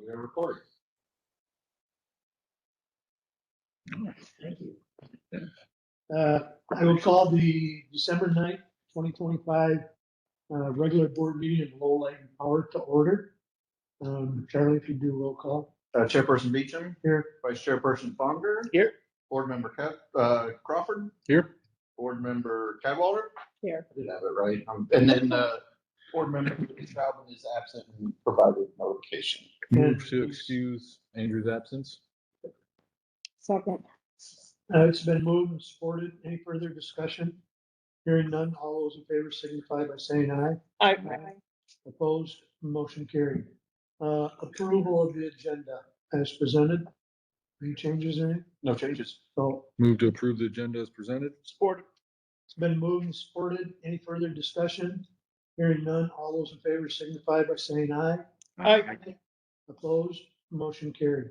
We are recording. Thank you. I will call the December 9th, 2025 regular board meeting of Lowell and Power to order. Charlie, if you do roll call. Chairperson Beecham. Here. Vice Chairperson Fonger. Here. Board Member Crawford. Here. Board Member Cadwalder. Here. I did have it right. And then Board Member Chauvin is absent and provided notification. Move to excuse Andrew's absence. Second. It's been moved and supported. Any further discussion? Hearing none, all those in favor signify by saying aye. Aye. Opposed, motion carried. Approval of the agenda as presented. Any changes in it? No changes. So Move to approve the agenda as presented. supported. It's been moved and supported. Any further discussion? Hearing none, all those in favor signify by saying aye. Aye. Opposed, motion carried.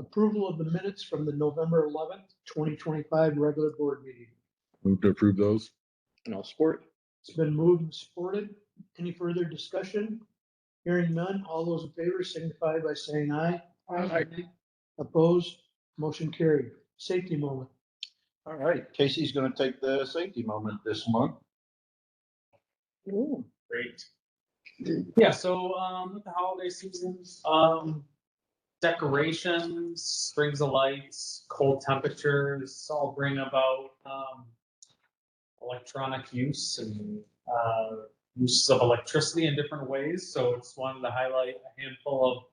Approval of the minutes from the November 11th, 2025 regular board meeting. Move to approve those. And I'll support. It's been moved and supported. Any further discussion? Hearing none, all those in favor signify by saying aye. Aye. Opposed, motion carried. Safety moment. All right, Casey's gonna take the safety moment this month. Ooh. Great. Yeah, so with the holiday seasons, decorations, springs of lights, cold temperatures, all bring about electronic use and uses of electricity in different ways. So just wanted to highlight a handful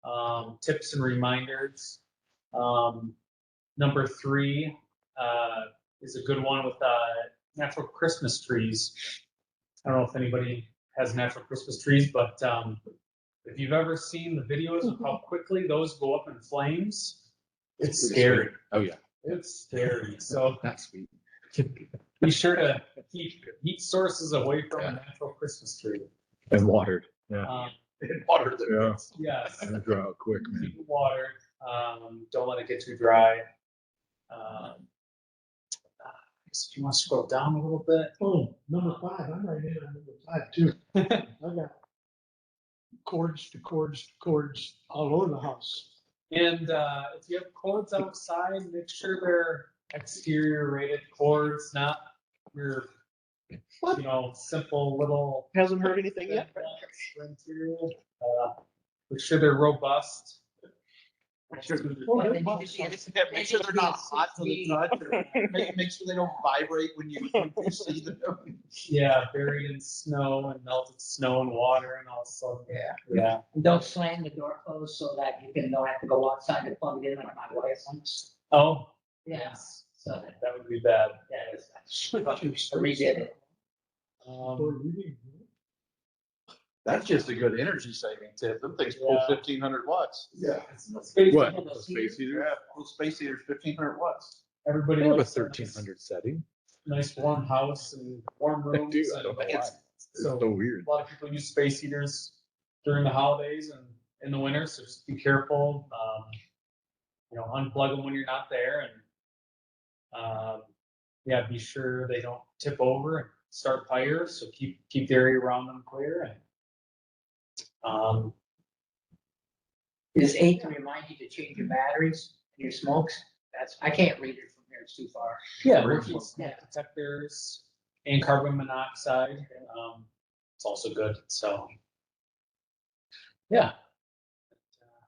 of tips and reminders. Number 3 is a good one with natural Christmas trees. I don't know if anybody has natural Christmas trees, but if you've ever seen the videos of how quickly those go up in flames, it's scary. Oh, yeah. It's scary. So That's sweet. be sure to keep heat sources away from a natural Christmas tree. And watered. Yeah. Water there. Yeah. Yes. And it dry out quick, man. Keep it watered. Don't let it get too dry. If you want to scroll down a little bit. Oh, number 5. I'm right in on number 5 too. I got cords to cords to cords all over the house. And if you have cords outside, make sure they're exterior rated cords, not your, simple little. Hasn't heard anything yet. Material. Make sure they're robust. Make sure they're not hot to the touch. Make sure they don't vibrate when you see them. Yeah, buried in snow and melted snow and water and all sorts. Yeah. And don't slam the door closed so that you don't have to go outside to plug it in like my wife wants. Oh, Yeah, yes. so That would be bad. that is, I redid it. That's just a good energy saving tip. Them things pull Yeah. 1,500 watts. Yeah. What? A space heater? Yeah, those space heaters, 1,500 watts. Everybody They have a likes 1300 setting. nice warm house and warm rooms. Dude, I and don't know why. It's so so weird. a lot of people use space heaters during the holidays and in the winter, so just be careful. Unplug them when you're not there, and be sure they don't tip over and start fires. So keep the area around them clear. And Is 8 to remind you to change your batteries, your smokes? I can't read it from here, it's too far. working smoke detectors and carbon monoxide. It's also good. So yeah.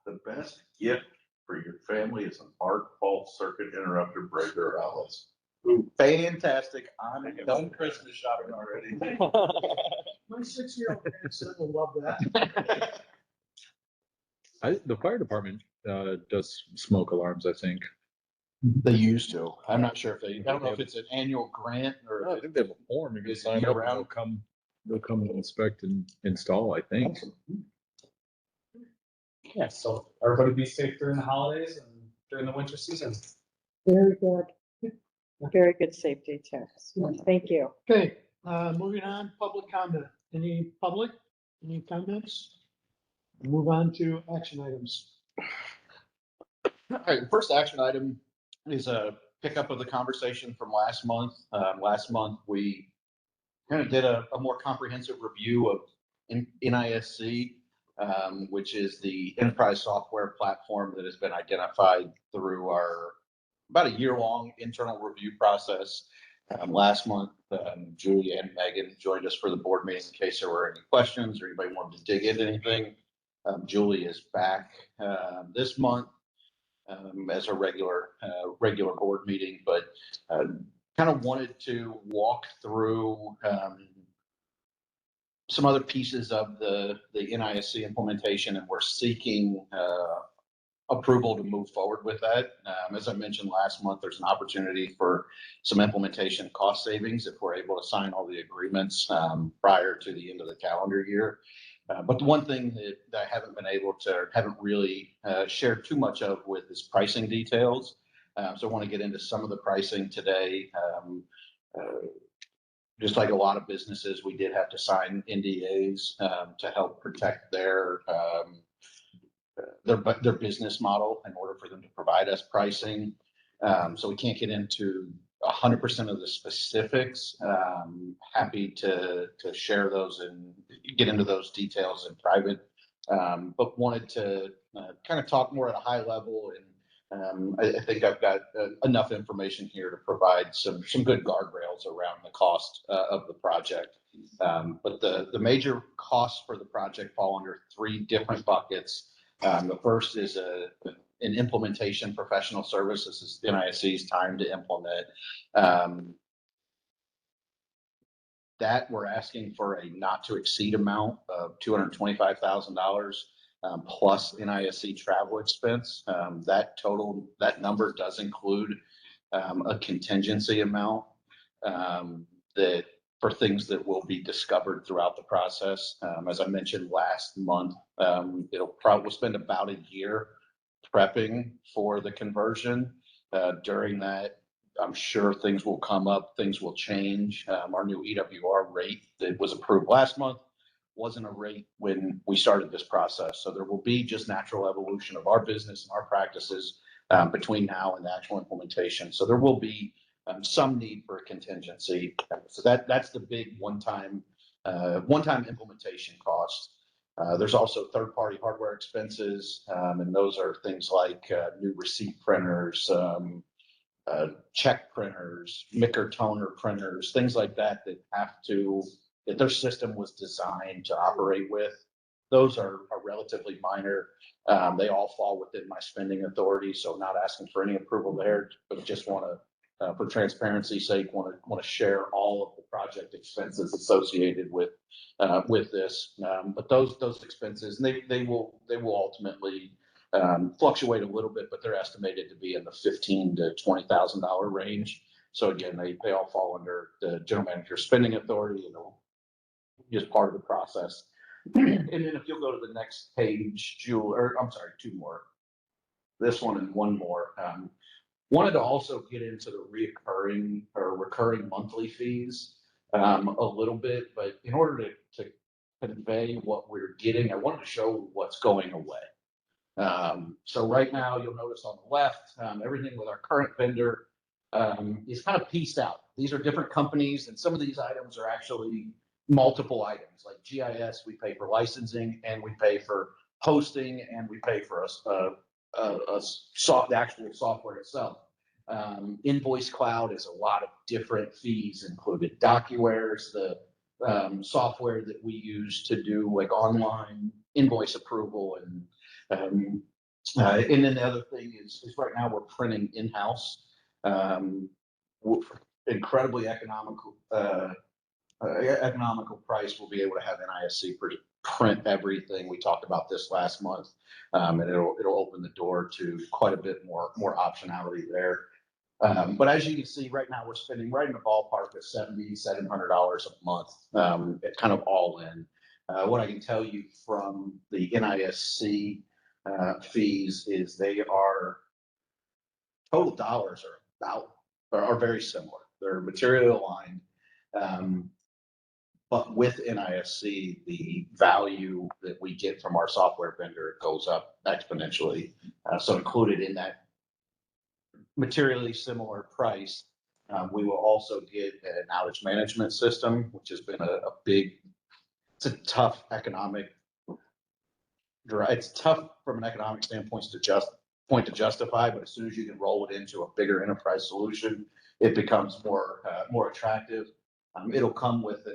The best gift for your family is an arc fault circuit interrupter breaker outlets. Fantastic. I'm done Christmas shopping already. My 6-year-old grandson will love that. The fire department does smoke alarms, I think. They used to. I'm not sure if I don't know if it's an annual grant or. I think they have a form. You can Is it sign year up and round? they'll come and inspect and install, I think. Yeah, so everybody be safe during the holidays and during the winter season. Very good. Very good safety tips. Thank you. Okay, moving on, public comment. Any public, any comments? Move on to action items. All right, the first action item is a pickup of the conversation from last month. Last month, we kind of did a more comprehensive review of NISC. which is the enterprise software platform that has been identified through our about a year-long internal review process. Last month, Julie and Megan joined us for the board meeting in case there were any questions or anybody wanted to dig into anything. Julie is back this month as a regular board meeting, but kind of wanted to walk through some other pieces of the NISC implementation, and we're seeking approval to move forward with that. As I mentioned last month, there's an opportunity for some implementation cost savings if we're able to sign all the agreements prior to the end of the calendar year. But the one thing that I haven't really shared too much of with is pricing details. So I want to get into some of the pricing today. Just like a lot of businesses, we did have to sign NDAs to help protect their business model in order for them to provide us pricing. So we can't get into 100% of the specifics. Happy to share those and get into those details in private, but wanted to kind of talk more at a high level. And I think I've got enough information here to provide some good guardrails around the cost of the project. But the major costs for the project fall under three different buckets. The first is an implementation professional service. This is NISC's time to implement. That we're asking for a not to exceed amount of $225,000 plus NISC travel expense. That number does include a contingency amount that for things that will be discovered throughout the process. As I mentioned last month, we'll spend about a year prepping for the conversion. During that, I'm sure things will come up, things will change. Our new EWR rate that was approved last month wasn't a rate when we started this process. So there will be just natural evolution of our business and our practices between now and the actual implementation. So there will be some need for a contingency. So that's the big one-time implementation cost. There's also third-party hardware expenses, and those are things like new receipt printers, check printers, Micker toner printers, things like that that their system was designed to operate with. Those are relatively minor. They all fall within my spending authority, so not asking for any approval there, but just want to, for transparency's sake, want to share all of the project expenses associated with this. But those expenses, they will ultimately fluctuate a little bit, but they're estimated to be in the $15,000 to $20,000 range. So again, they all fall under the general manager's spending authority, and just part of the process. And then if you'll go to the next page, two more. This one and one more. Wanted to also get into the recurring monthly fees a little bit, but in order to convey what we're getting, I wanted to show what's going away. So right now, you'll notice on the left, everything with our current vendor is kind of pieced out. These are different companies, and some of these items are actually multiple items. Like GIS, we pay for licensing, and we pay for hosting, and we pay for the actual software itself. Invoice Cloud is a lot of different fees included. DocuWare's the software that we use to do like online invoice approval, and then the other thing is right now we're printing in-house. Incredibly economical price. We'll be able to have NISC print everything. We talked about this last month, and it'll open the door to quite a bit more optionality there. But as you can see, right now we're spending right in the ballpark of $700 a month, kind of all in. What I can tell you from the NISC fees is total dollars are very similar. They're materially aligned. But with NISC, the value that we get from our software vendor goes up exponentially. So included in that materially similar price, we will also get an outage management system, which has been it's a tough economic it's tough from an economic standpoint to justify, but as soon as you can roll it into a bigger enterprise solution, it becomes more attractive. It'll come with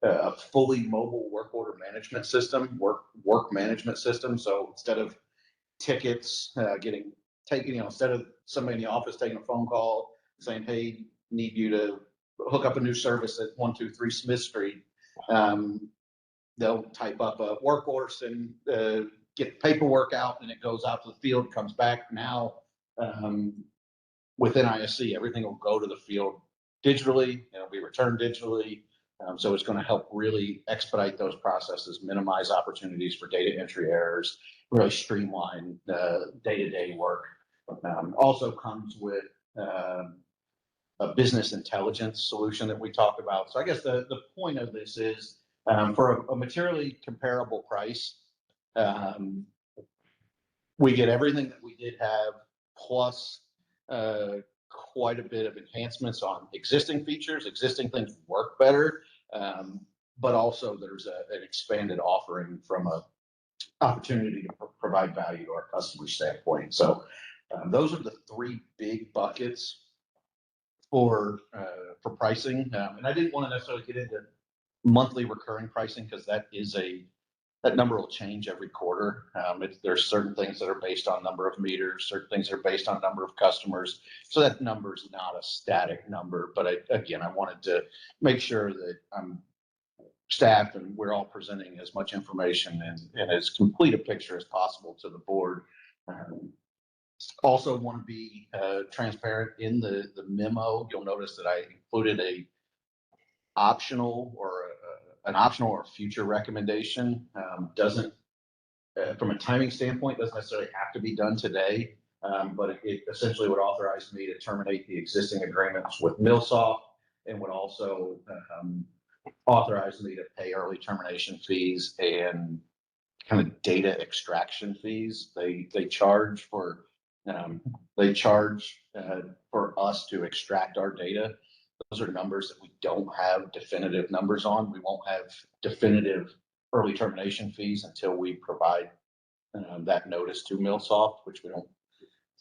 a fully mobile work order management system, work management system. So instead of tickets getting taken, instead of somebody in the office taking a phone call saying, "Hey, need you to hook up a new service at 123 Smith Street," they'll type up a work order and get paperwork out, and it goes out to the field, comes back. Now with NISC, everything will go to the field digitally, and it'll be returned digitally. So it's going to help really expedite those processes, minimize opportunities for data entry errors, really streamline day-to-day work. Also comes with a business intelligence solution that we talked about. So I guess the point of this is for a materially comparable price, we get everything that we did have, plus quite a bit of enhancements on existing features. Existing things work better, but also there's an expanded offering from a opportunity to provide value to our customer standpoint. So those are the three big buckets for pricing. And I didn't want to necessarily get into monthly recurring pricing because that number will change every quarter. There's certain things that are based on number of meters, certain things are based on number of customers. So that number is not a static number. But I wanted to make sure that I'm staff and we're all presenting as much information and as complete a picture as possible to the board. Also want to be transparent in the memo. You'll notice that I included an optional or a future recommendation. Doesn't, from a timing standpoint, doesn't necessarily have to be done today, but it essentially would authorize me to terminate the existing agreements with MillSoft and would also authorize me to pay early termination fees and kind of data extraction fees. They charge for us to extract our data. Those are numbers that we don't have definitive numbers on. We won't have definitive early termination fees until we provide that notice to MillSoft, which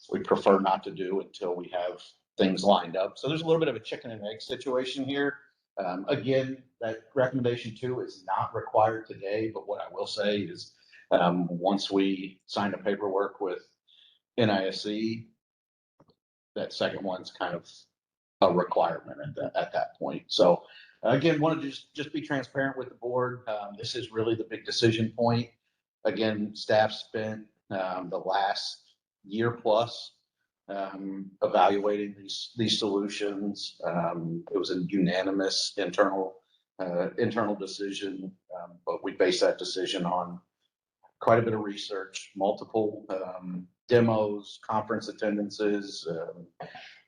we prefer not to do until we have things lined up. So there's a little bit of a chicken and egg situation here. Again, that recommendation 2 is not required today, but what I will say is once we sign the paperwork with NISC, that second one's kind of a requirement at that point. So again, wanted to just be transparent with the board. This is really the big decision point. Again, staff spent the last year plus evaluating these solutions. It was a unanimous internal decision, but we based that decision on quite a bit of research, multiple demos, conference attendances,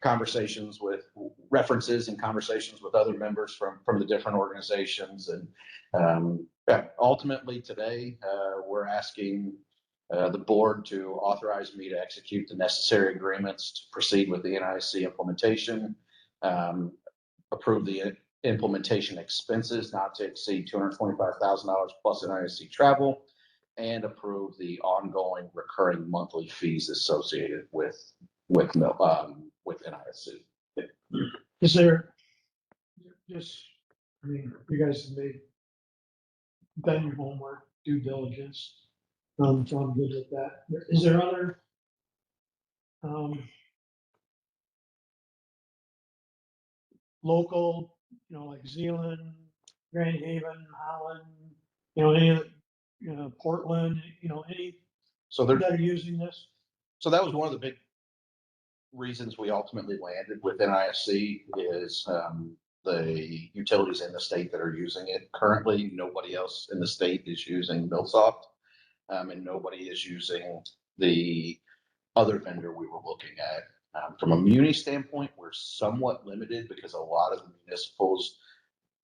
conversations with references and conversations with other members from the different organizations. And ultimately today, we're asking the board to authorize me to execute the necessary agreements to proceed with the NISC implementation, approve the implementation expenses not to exceed $225,000 plus NISC travel, and approve the ongoing recurring monthly fees associated with NISC. Is there, you guys have done your homework, due diligence, so I'm good with that. Is there other, local, like Zealand, Grand Haven, Holland, any of the, Portland, any So that are using this? So that was one of the big reasons we ultimately landed with NISC is the utilities in the state that are using it. Currently, nobody else in the state is using MillSoft, and nobody is using the other vendor we were looking at. From a muni standpoint, we're somewhat limited because a lot of the municipals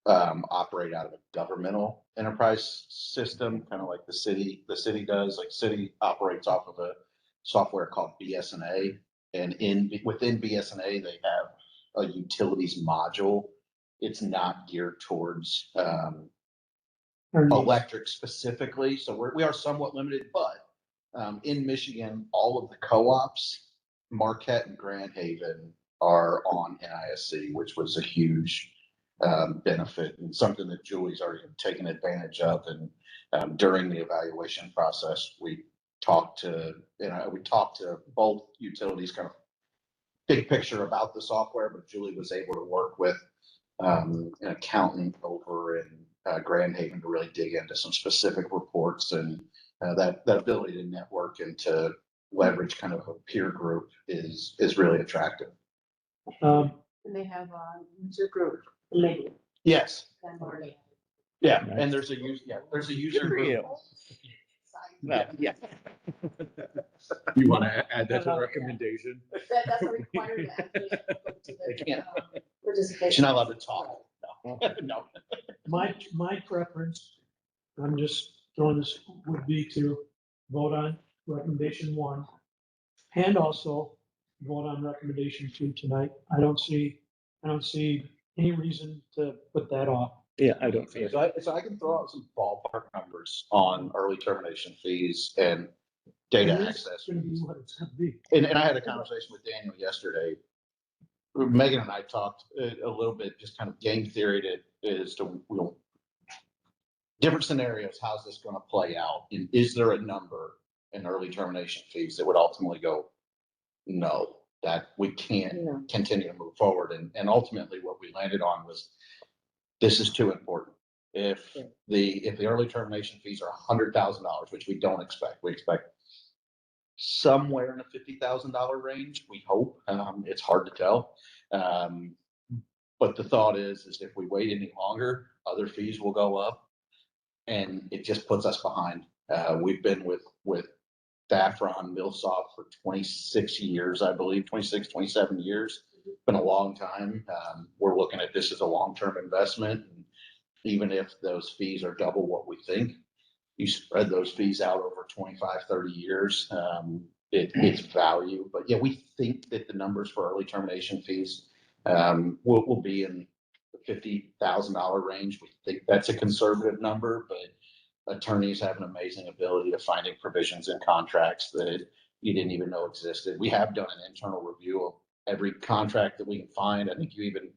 operate out of a governmental enterprise system, kind of like the city does. Like city operates off of a software called BSNA, and within BSNA they have a utilities module. It's not geared towards electric specifically, so we are somewhat limited. But In Michigan, all of the co-ops, Marquette and Grand Haven, are on NISC, which was a huge benefit and something that Julie's already taken advantage of. And during the evaluation process, we talked to both utilities, kind of big picture about the software, but Julie was able to work with an accountant over in Grand Haven to really dig into some specific reports, and that ability to network and to leverage kind of a peer group is really attractive. And they have a user group, maybe. Yes. I'm already- Yeah, and there's a user group. Well, yeah. You want to add that to the recommendation? That's a requirement. They can't. Participation. She's not allowed to talk. No. No. My preference, I'm just throwing this, would be to vote on recommendation 1 and also vote on recommendation 2 tonight. I don't see any reason to put that off. Yeah, I don't see it. So I can throw out some ballpark numbers on early termination fees and data And access. It's gonna be what it's gonna be. And I had a conversation with Daniel yesterday. Megan and I talked a little bit, just kind of game theory as to, different scenarios. How's this going to play out? And is there a number in early termination fees that would ultimately go, no, that we can't No. continue to move forward? And ultimately what we landed on was, this is too important. If the early termination fees are $100,000, which we don't expect, we expect somewhere in the $50,000 range, we hope. It's hard to tell. But the thought is if we wait any longer, other fees will go up and it just puts us behind. We've been with Daffron Millsoft for 26 years, I believe, 26, 27 years. It's been a long time. We're looking at this as a long-term investment. And even if those fees are double what we think, you spread those fees out over 25, 30 years, it's value. But yeah, we think that the numbers for early termination fees will be in the $50,000 range. We think that's a conservative number, but attorneys have an amazing ability of finding provisions in contracts that you didn't even know existed. We have done an internal review of every contract that we can find. I think you even,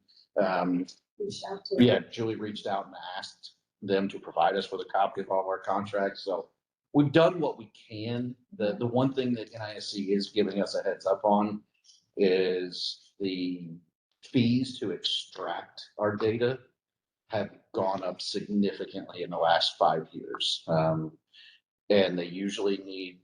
Julie reached out and asked them to provide us with a copy of all of our contracts. So we've done what we can. The one thing that NISC is giving us a heads up on is the fees to extract our data have gone up significantly in the last 5 years. And they usually need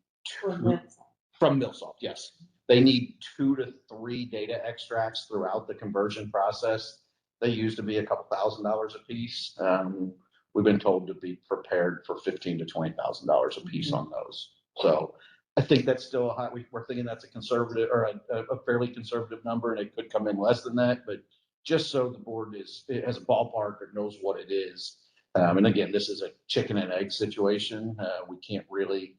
from Millsoft, yes. They need 2 to 3 data extracts throughout the conversion process. They used to be a couple $1,000s a piece. We've been told to be prepared for $15,000 to $20,000 a piece on those. So I think that's still a high, we're thinking that's a conservative or a fairly conservative number, and it could come in less than that, but just so the board it has a ballpark or knows what it is. And again, this is a chicken and egg situation. We can't really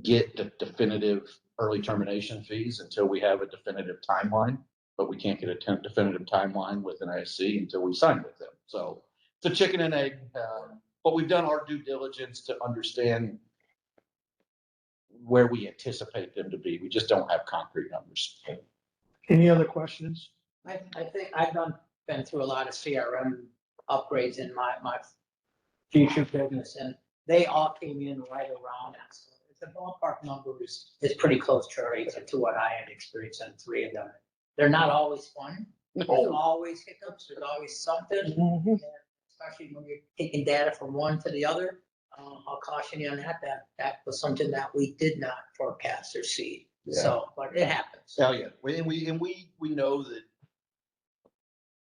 get the definitive early termination fees until we have a definitive timeline, but we can't get a definitive timeline with NISC until we sign with them. So it's a chicken and egg, but we've done our due diligence to understand where we anticipate them to be. We just don't have concrete numbers. Any other questions? I think I've been through a lot of CRM upgrades in my future business, and they all came in right around that. So the ballpark number is pretty close, Charlie, to what I had experienced on 3 of them. They're not always fun. There's always hiccups. There's always something. And especially when you're taking data from one to the other. I'll caution you on that was something that we did not forecast or see. Yeah. So, but it happens. Oh yeah, we know that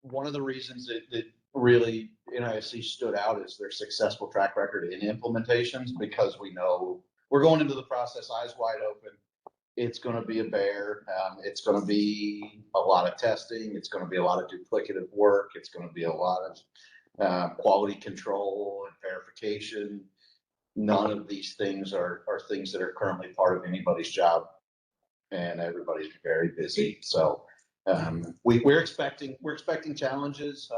one of the reasons that really NISC stood out is their successful track record in implementations, because we know we're going into the process eyes wide open. It's going to be a bear. It's going to be a lot of testing. It's going to be a lot of duplicative work. It's going to be a lot of quality control and verification. None of these things are things that are currently part of anybody's job, and everybody's very busy. So we're expecting challenges.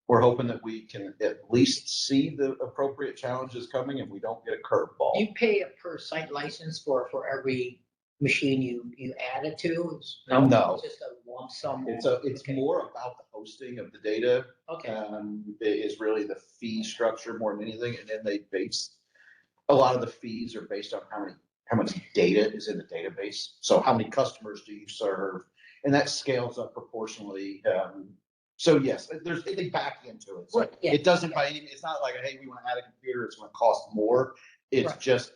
we're hoping that we can at least see the appropriate challenges coming and we don't get a curveball. You pay a per site license for every machine you add it to? No. It's just a lump sum? It's Okay. more about the hosting of the data. Okay, Is really the fee structure more than anything, and then they base, a lot of the fees are based on how much data is in the database. So how many customers do you serve? And that scales up proportionally. So yes, they back into it. So Right, yeah. it doesn't by any, it's not like, hey, we want to add a computer, it's going to cost more. It's Right. just,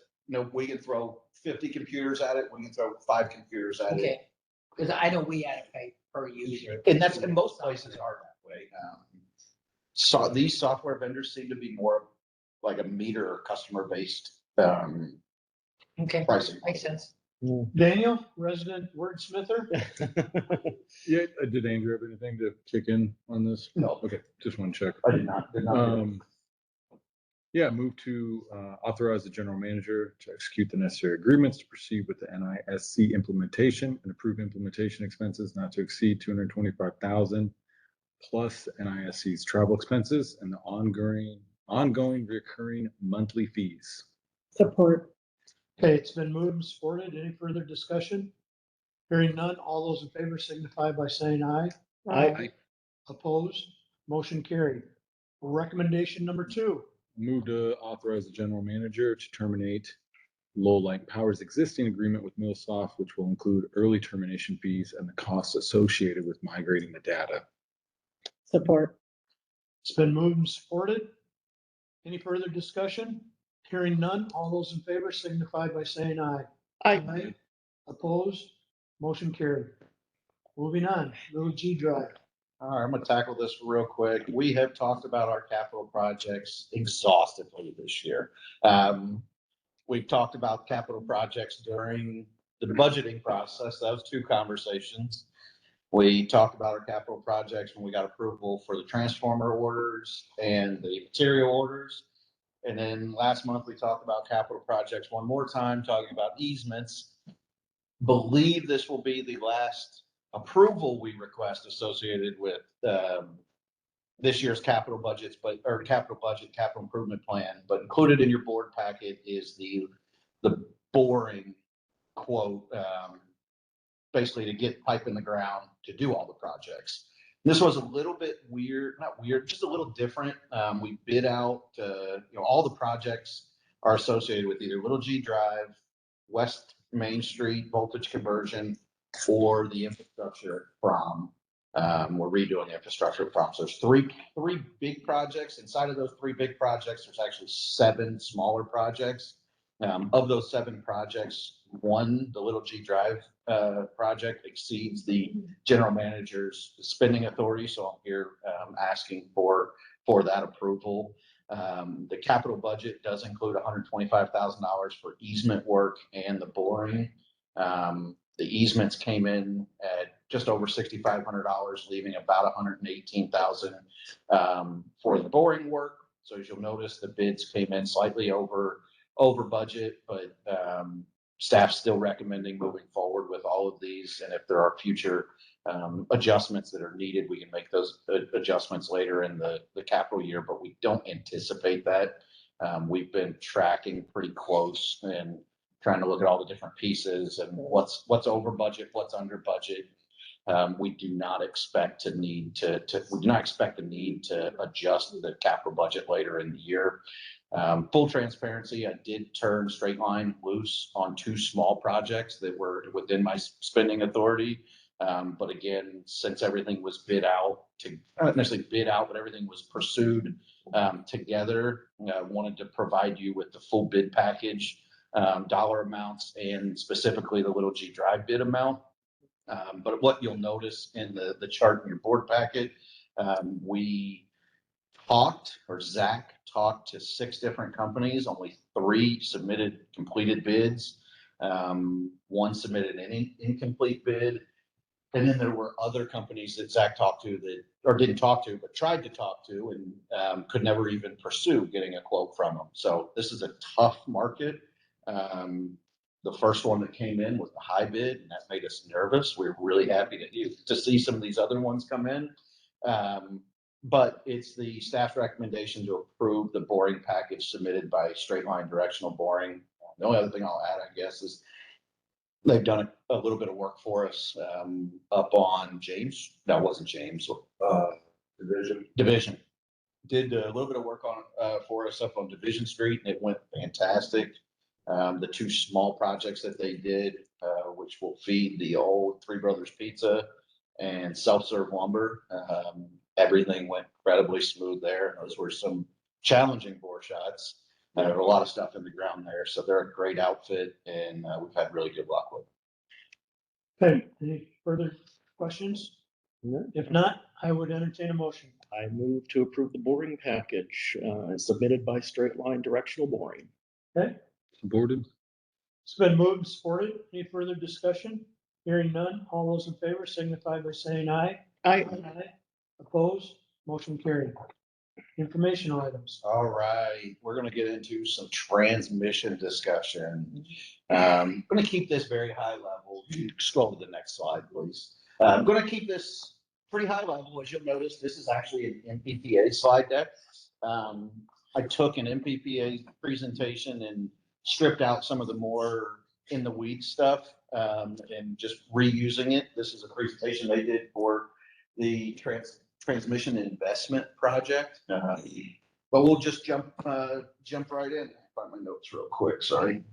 we can throw 50 computers at it, we can throw 5 computers at it. okay. Because I know we had to pay per user. And most places are that way. So these software vendors seem to be more like a meter or customer based Okay, pricing. makes sense. Daniel, resident wordsmither? Yeah, did Andrew have anything to kick in on this? No, Okay, just one check. I did not. Yeah, move to authorize the general manager to execute the necessary agreements to proceed with the NISC implementation and approve implementation expenses not to exceed 225,000 plus NISC's travel expenses and the ongoing recurring monthly fees. Support. Okay, it's been moved and supported. Any further discussion? Hearing none, all those in favor signify by saying aye. Aye. Opposed, motion carried. Recommendation number 2. Move to authorize the general manager to terminate Lowell Power's existing agreement with MillSoft, which will include early termination fees and the costs associated with migrating the data. Support. It's been moved and supported. Any further discussion? Hearing none, all those in favor signify by saying aye. Aye. Opposed, motion carried. Moving on, Little G Drive. All right, I'm gonna tackle this real quick. We have talked about our capital projects exhaustively this year. We've talked about capital projects during the budgeting process. That was 2 conversations. We talked about our capital projects when we got approval for the transformer orders and the material orders. And then last month, we talked about capital projects one more time, talking about easements. Believe this will be the last approval we request associated with this year's capital budgets, capital improvement plan. But included in your board packet is the boring quote, basically to get pipe in the ground to do all the projects. This was a little bit weird, not weird, just a little different. We bid out, all the projects are associated with either Little G Drive, West Main Street voltage conversion, or the infrastructure from, we're redoing the infrastructure from. So there's three big projects. Inside of those 3 big projects, there's actually 7 smaller projects. Of those 7 projects, one, the Little G Drive project exceeds the general manager's spending authority. So I'm here asking for that approval. The capital budget does include $125,000 for easement work and the boring. The easements came in at just over $6,500, leaving about $118,000 for the boring work. So as you'll notice, the bids came in slightly over budget, but staff's still recommending moving forward with all of these. And if there are future adjustments that are needed, we can make those adjustments later in the capital year, but we don't anticipate that. We've been tracking pretty close and trying to look at all the different pieces and what's over budget, what's under budget. We do not expect the need to adjust the capital budget later in the year. Full transparency, I did turn straight line loose on 2 small projects that were within my spending authority. But again, since everything was bid out not necessarily bid out, but everything was pursued together, I wanted to provide you with the full bid package, dollar amounts, and specifically the Little G Drive bid amount. But what you'll notice in the chart in your board packet, Zach talked to 6 different companies, only 3 submitted completed bids. 1 submitted an incomplete bid. And then there were other companies that Zach talked to didn't talk to, but tried to talk to and could never even pursue getting a quote from them. So this is a tough market. The first one that came in was the high bid, and that made us nervous. We were really happy to see some of these other ones come in. But it's the staff's recommendation to approve the boring package submitted by Straight Line Directional Boring. The only other thing I'll add, I guess, is they've done a little bit of work for us up on James. That wasn't James. Division. Did a little bit of work on for us up on Division Street, and it went fantastic. The two small projects that they did, which will feed the old Three Brothers Pizza and self-serve lumber, everything went incredibly smooth there. Those were some challenging bore shots. There were a lot of stuff in the ground there, so they're a great outfit, and we've had really good luck with it. Okay, any further questions? No. If not, I would entertain a motion. I move to approve the boring package submitted by Straight Line Directional Boring. Okay, Supported. it's been moved and supported. Any further discussion? Hearing none, all those in favor signify by saying aye. Aye. Opposed, motion carried. Informational items. All right, we're gonna get into some transmission discussion. I'm gonna keep this very high level. You can scroll to the next slide, please. I'm gonna keep this pretty high level. As you'll notice, this is actually an MPPA slide deck. I took an MPPA presentation and stripped out some of the more in the weeds stuff, and just reusing it. This is a presentation they did for the transmission investment project. But we'll just jump right in. Find my notes real quick, sorry.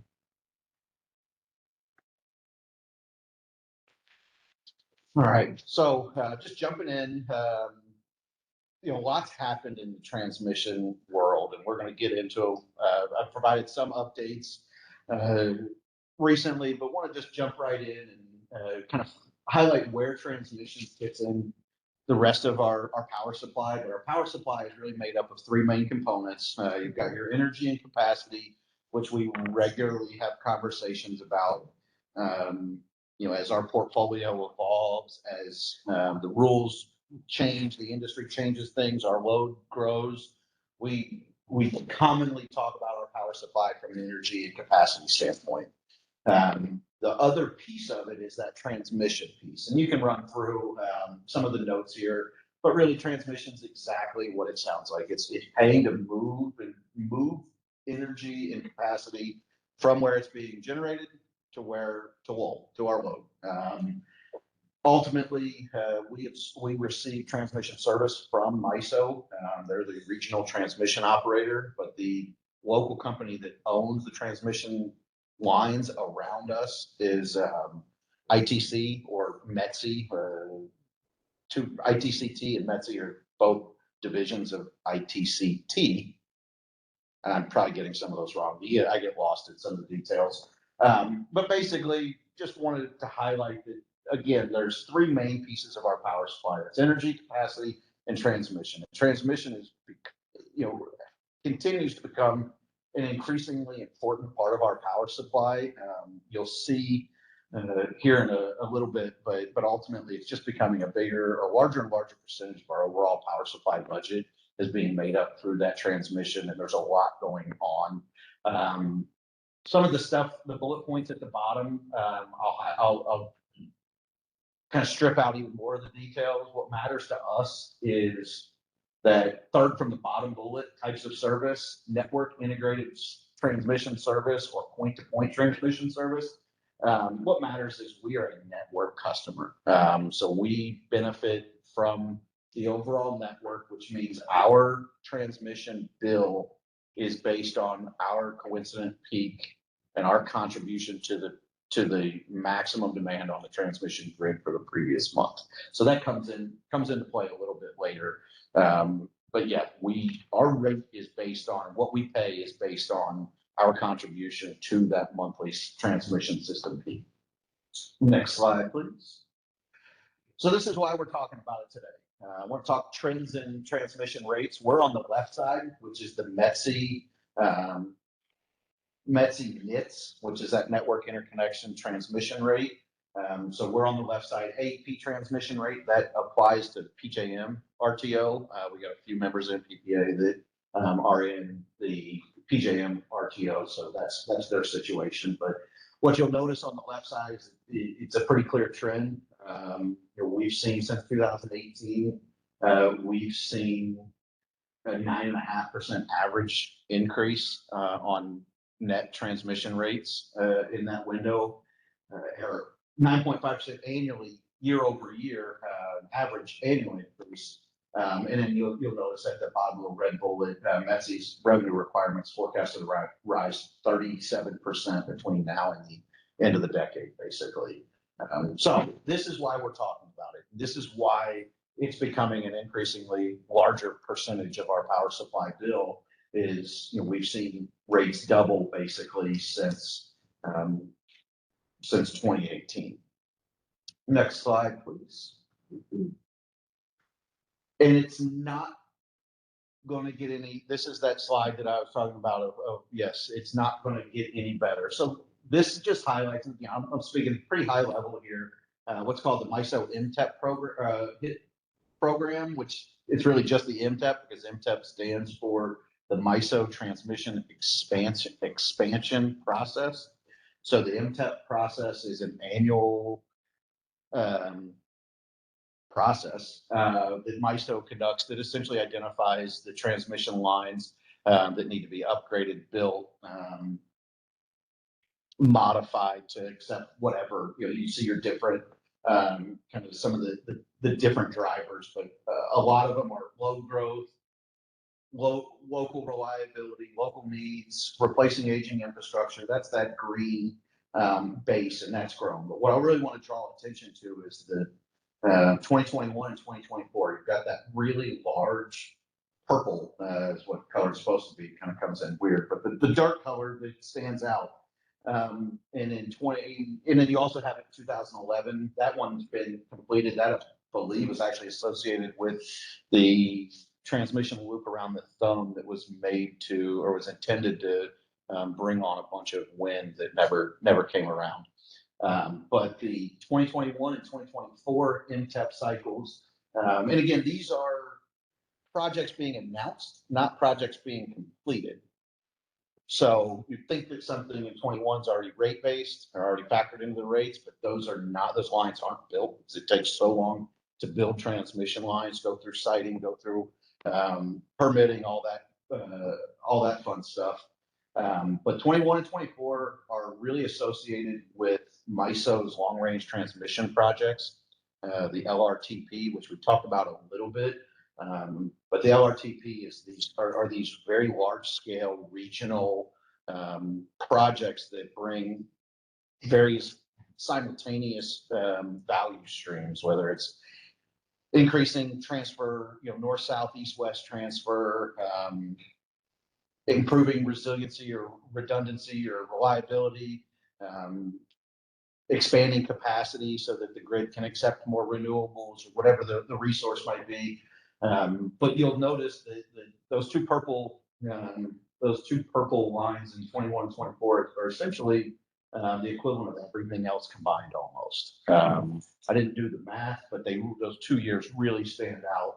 All right, so just jumping in, lots happened in the transmission world, and we're going to get into, I've provided some updates recently, but want to just jump right in and kind of highlight where transmission fits in the rest of our power supply. But our power supply is really made up of three main components. You've got your energy and capacity, which we regularly have conversations about. As our portfolio evolves, as the rules change, the industry changes things, our load grows, we commonly talk about our power supply from an energy and capacity standpoint. The other piece of it is that transmission piece, and you can run through some of the notes here, but really transmission is exactly what it sounds like. It's paying to move energy and capacity from where it's being generated to our load. Ultimately, we receive transmission service from MISO. They're the regional transmission operator, but the local company that owns the transmission lines around us is ITC or METC. ITCT and METC are both divisions of ITCT. And I'm probably getting some of those wrong. Yeah, I get lost in some of the details. But basically, just wanted to highlight that, again, there's three main pieces of our power supply. It's energy, capacity, and transmission. And transmission is, continues to become an increasingly important part of our power supply. You'll see here in a little bit, but ultimately it's just becoming a larger and larger percentage of our overall power supply budget is being made up through that transmission, and there's a lot going on. Some of the stuff, the bullet points at the bottom, I'll kind of strip out even more of the details. What matters to us is that third from the bottom bullet, types of service, network integrated transmission service or point-to-point transmission service. What matters is we are a network customer. So we benefit from the overall network, which means our transmission bill is based on our coincident peak and our contribution to the maximum demand on the transmission grid for the previous month. So that comes into play a little bit later. But yeah, our rate is based on what we pay is based on our contribution to that monthly transmission system peak. Next slide, please. So this is why we're talking about it today. I want to talk trends in transmission rates. We're on the left side, which is the METC NITS, which is that network interconnection transmission rate. So we're on the left side, AP transmission rate that applies to PJM RTO. We got a few members in PPA that are in the PJM RTO, so that's their situation. But what you'll notice on the left side is it's a pretty clear trend. We've seen since 2018 we've seen a 9.5% average increase on net transmission rates in that window, or 9.5% annually, year over year, average annual increase. And then you'll notice at the bottom of the red bullet, MESI's revenue requirements forecasted to rise 37% between now and the end of the decade, basically. So this is why we're talking about it. This is why it's becoming an increasingly larger percentage of our power supply bill. Is, we've seen rates double basically since 2018. Next slide, please. And it's not going to get any, this is that slide that I was talking about of yes, it's not going to get any better. So this just highlights, I'm speaking pretty high level here, what's called the MISO MTEP program, which it's really just the MTEP, because MTEP stands for the MISO Transmission Expansion Process. So the MTEP process is an annual process that MISO conducts that essentially identifies the transmission lines that need to be upgraded, built, modified to accept whatever, you see your different kind of some of the different drivers, but a lot of them are low growth, local reliability, local needs, replacing aging infrastructure. That's that green base, and that's grown. But what I really want to draw attention to is the 2021 and 2024. You've got that really large purple, is what color is supposed to be. Kind of comes in weird, but the dark color that stands out. And in and then you also have it in 2011. That one's been completed. That, I believe, was actually associated with the transmission loop around the thumb that was made to, or was intended to, bring on a bunch of wind that never came around. But the 2021 and 2024 MTEP cycles, and again, these are projects being announced, not projects being completed. So you think that something in 21 is already rate based or already factored into the rates, but those are not, those lines aren't built because it takes so long to build transmission lines, go through siting, go through permitting, all that fun stuff. But 21 and 24 are really associated with MISO's long range transmission projects, the LRTP, which we talked about a little bit. But the LRTP is are these very large scale regional projects that bring various simultaneous value streams, whether it's increasing transfer, north, south, east, west transfer, improving resiliency or redundancy or reliability, expanding capacity so that the grid can accept more renewables or whatever the resource might be. But you'll notice that those two purple lines in 21 and 24 are essentially the equivalent of everything else combined almost. I didn't do the math, but those 2 years really stand out.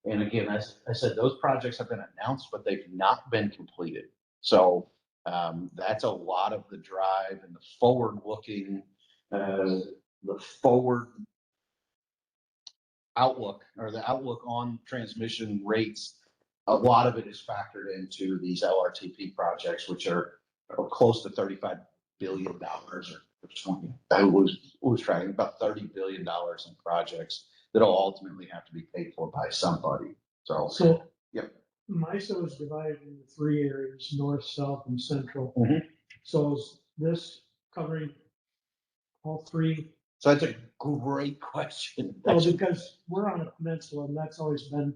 And again, as I said, those projects have been announced, but they've not been completed. So that's a lot of the drive and the forward-looking, the forward outlook, or the outlook on transmission rates. A lot of it is factored into these LRTP projects, which are close to $35 billion, or 20. I was tracking about $30 billion in projects that'll ultimately have to be paid for by somebody. So yep. MISO is divided into 3 areas: north, south, and central. Mhm. So is this covering all 3? So that's a great question. Well, because we're on a peninsula, and that's always been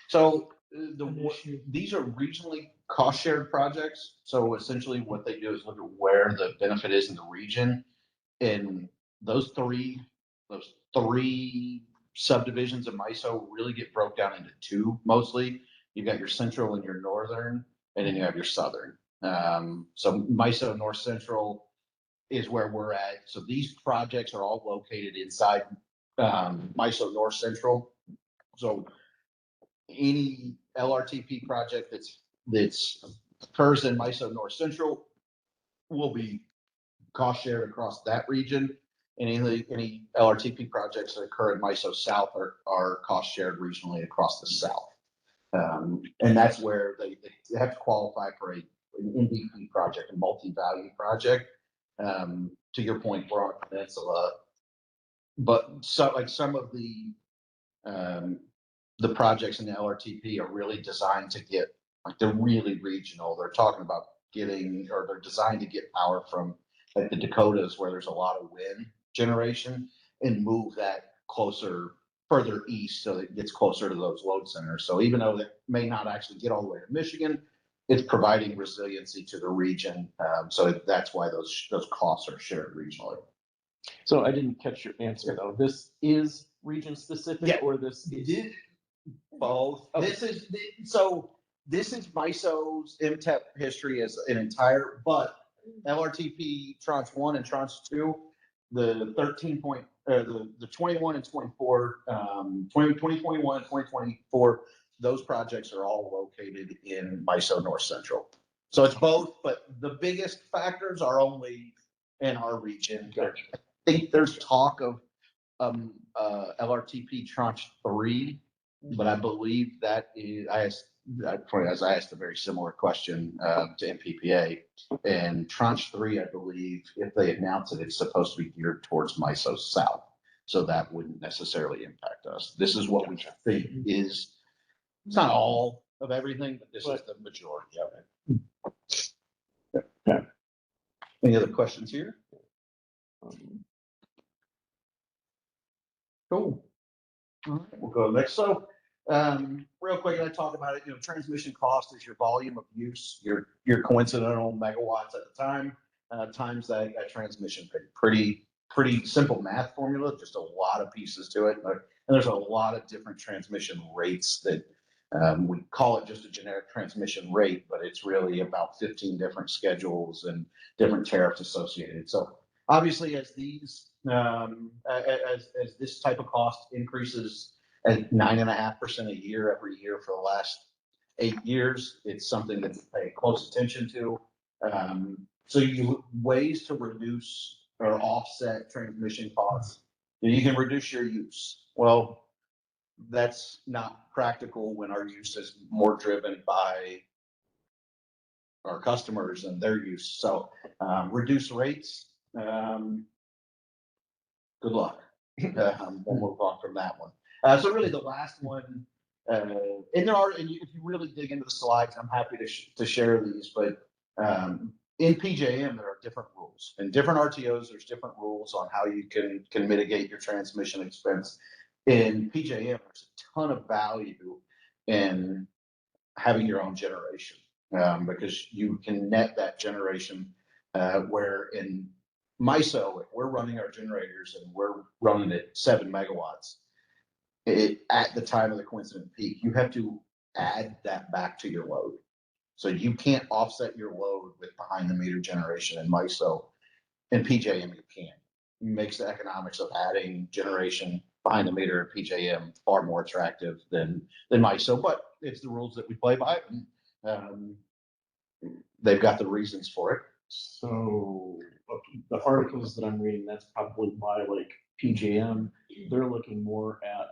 So an issue. these are regionally cost shared projects. So essentially what they do is look at where the benefit is in the region. And those three subdivisions of MISO really get broke down into 2 mostly. You've got your central and your northern, and then you have your southern. So MISO North Central is where we're at. So these projects are all located inside MISO North Central. So any LRTP project that's occurs in MISO North Central will be cost shared across that region. any LRTP projects that occur in MISO South are cost shared regionally across the South. And that's where they have to qualify for an MVP project, a multi-value project. To your point, we're on a peninsula, but some of the projects in the LRTP are really designed to get, like, they're really regional. They're talking about they're designed to get power from like the Dakotas, where there's a lot of wind generation, and move that further east so that it gets closer to those load centers. So even though it may not actually get all the way to Michigan, it's providing resiliency to the region. So that's why those costs are shared regionally. So I didn't catch your answer though. This is region specific, Yeah. or this is? Both. Okay. This is MISO's MTEP history as an entire, but LRTP tranche 1 and tranche 2, the 21 and 24, 2021 and 2024, those projects are all located in MISO North Central. So it's both, but the biggest factors are only in our region. Gotcha. I think there's talk of LRTP tranche 3, but I believe that is, I asked a very similar question to MPPA, and tranche 3, I believe, if they announce it, it's supposed to be geared towards MISO South. So that wouldn't necessarily impact us. This is what we think is, it's not all of everything, but this is the majority of it. Okay. Any other questions here? Cool. All right, we'll go next. So, real quick, I talk about it. Transmission cost is your volume of use, your coincidental megawatts at the time, times that transmission rate. Pretty simple math formula, just a lot of pieces to it. And there's a lot of different transmission rates that we call it just a generic transmission rate, but it's really about 15 different schedules and different tariffs associated. So obviously, as these as this type of cost increases at 9.5% a year every year for the last 8 years, it's something that we pay close attention to. So ways to reduce or offset transmission costs. You can reduce your use. Well, that's not practical when our use is more driven by our customers and their use. So reduce rates. Good luck. We'll move on from that one. So really the last one, and if you really dig into the slides, I'm happy to share these, but in PJM, there are different rules. In different RTOs, there's different rules on how you can mitigate your transmission expense. In PJM, there's a ton of value in having your own generation because you can net that generation where in MISO, if we're running our generators and we're running at 7 megawatts, at the time of the coincident peak, you have to add that back to your load. So you can't offset your load with behind the meter generation in MISO. In PJM, you can. It makes the economics of adding generation behind the meter at PJM far more attractive than MISO, but it's the rules that we play by. And, they've got the reasons for it. So the articles that I'm reading, that's probably why, like, PJM, they're looking more at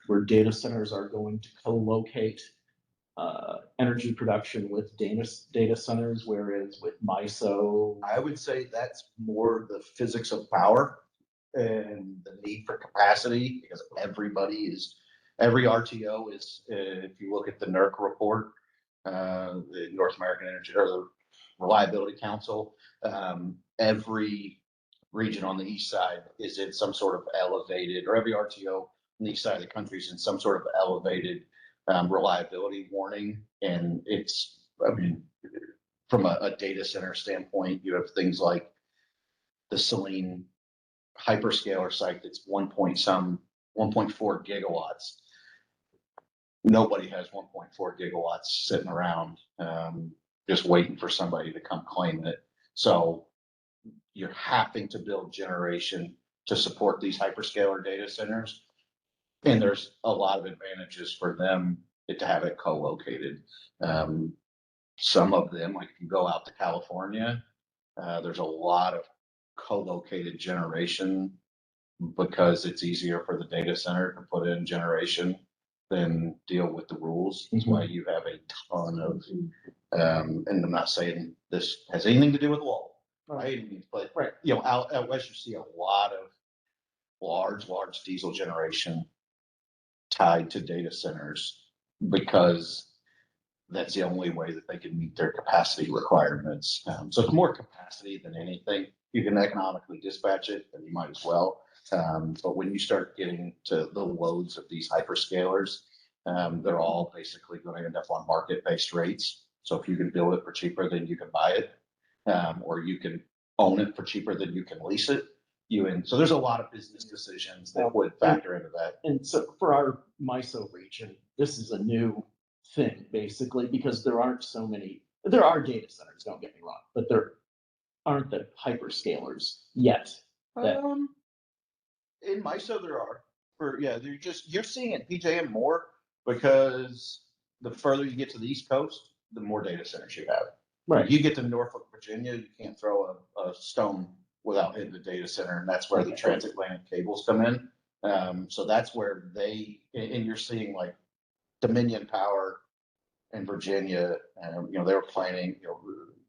where data centers are going to co-locate energy production with data centers, whereas with MISO, I would say that's more the physics of power and the need for capacity, because every RTO is, if you look at the NIRC report, the North American Energy or the Reliability Council, every region on the east side is in some sort of elevated, or every RTO on the east side of the country is in some sort of elevated reliability warning. And it's, from a data center standpoint, you have things like the Selene hyperscaler site that's 1.4 gigawatts. Nobody has 1.4 gigawatts sitting around just waiting for somebody to come claim it. So you're having to build generation to support these hyperscaler data centers. And there's a lot of advantages for them to have it co-located. Some of them, like if you go out to California, there's a lot of co-located generation because it's easier for the data center to put in generation than deal with the rules. That's why you have a ton of, and I'm not saying this has anything to do with Lowell, right? But, Right. you know, out west, you see a lot of large diesel generation tied to data centers because that's the only way that they can meet their capacity requirements. So it's more capacity than anything. You can economically dispatch it, then you might as well. But when you start getting to the loads of these hyperscalers, they're all basically going to end up on market-based rates. So if you can build it for cheaper than you can buy it, or you can own it for cheaper than you can lease it, so there's a lot of business decisions that would factor into that. And so for our MISO region, this is a new thing, basically, because there are data centers, don't get me wrong, but there aren't the hyperscalers yet. In MISO there are, you're seeing it in PJM more because the further you get to the East Coast, the more data centers you have. Right. You get to Norfolk, Virginia, you can't throw a stone without hitting the data center, and that's where the transatlantic cables come in. So that's where and you're seeing like Dominion Power in Virginia, they were planning,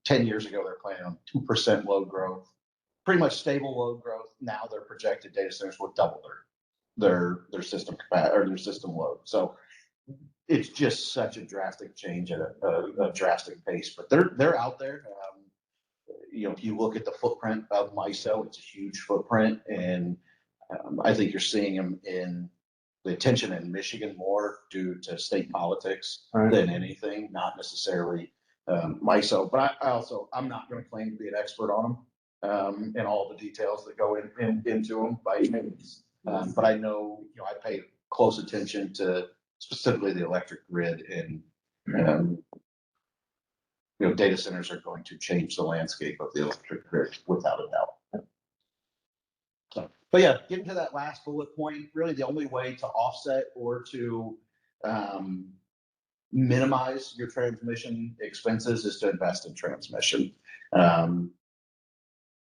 10 years ago, they're planning on 2% load growth, pretty much stable load growth. Now their projected data centers will double their system capacity or their system load. So it's just such a drastic change at a drastic pace, but they're out there. If you look at the footprint of MISO, it's a huge footprint, and I think you're seeing them in the attention in Michigan more due to state politics than anything, not necessarily MISO. But I'm not going to claim to be an expert on them and all the details that go into them by any means. But I know, I pay close attention to specifically the electric grid, and data centers are going to change the landscape of the electric grid without a doubt. So, but yeah, getting to that last bullet point, really the only way to offset or to minimize your transmission expenses is to invest in transmission.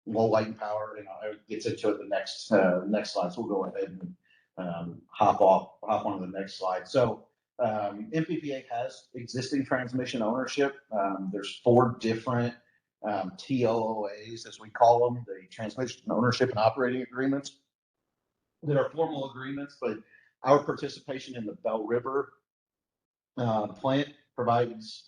Low light and power, I get into it the next slide, so we'll go ahead and hop on to the next slide. So MPPA has existing transmission ownership. There's 4 different TOOAs, as we call them, the transmission ownership and operating agreements that are formal agreements, but our participation in the Bell River plant provides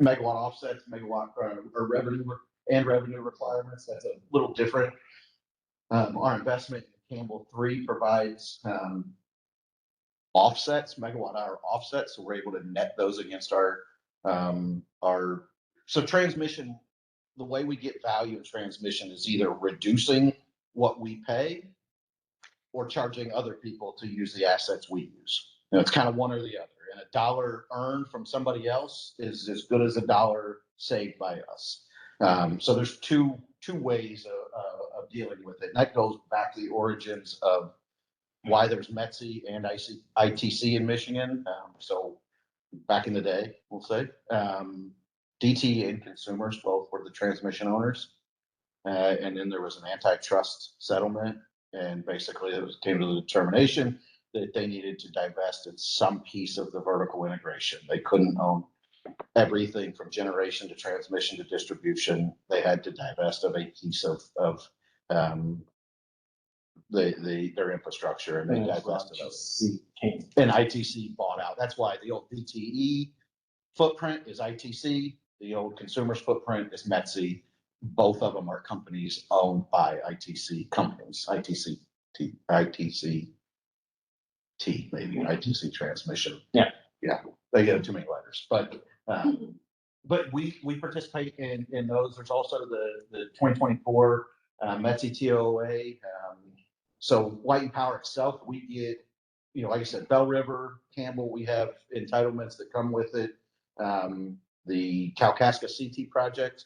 megawatt offsets, or revenue requirements. That's a little different. Our investment in Campbell 3 provides offsets, megawatt hour offsets, so we're able to net those against our transmission. The way we get value in transmission is either reducing what we pay or charging other people to use the assets we use. It's kind of one or the other, and a dollar earned from somebody else is as good as a dollar saved by us. So there's two ways of dealing with it, and that goes back to the origins of why there's METC and ITC in Michigan. So back in the day, we'll say, DTE and consumers both were the transmission owners. And then there was an antitrust settlement, and basically it came to the determination that they needed to divest in some piece of the vertical integration. They couldn't own everything from generation to transmission to distribution. They had to divest of a piece of their infrastructure, and they divested of it. And ITC bought out. That's why the old DTE footprint is ITC. The old consumers footprint is METC. Both of them are companies owned by ITC companies. ITC maybe ITC transmission. Yeah. They get too many letters, but we participate in those. There's also the 2024 METC TOA. So Light and Power itself, we get, like I said, Bell River, Campbell, we have entitlements that come with it. The Kalkaska CT project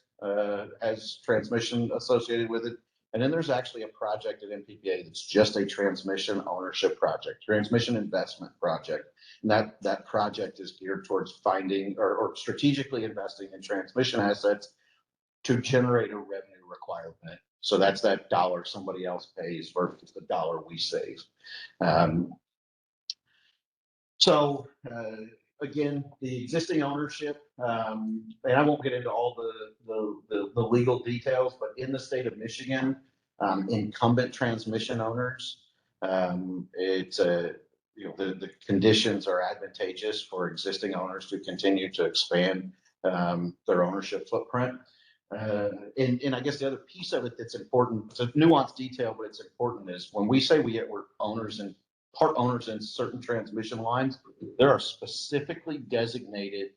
has transmission associated with it. And then there's actually a project at MPPA that's just a transmission ownership project, transmission investment project. And that project is geared towards finding or strategically investing in transmission assets to generate a revenue requirement requirement. So that's that dollar somebody else pays versus the dollar we save. So, again, the existing ownership, and I won't get into all the legal details, but in the state of Michigan, incumbent transmission owners, it's the conditions are advantageous for existing owners to continue to expand their ownership footprint. And I guess the other piece of it that's important, it's a nuanced detail, but it's important, is when we say we're owners and part owners in certain transmission lines, there are specifically designated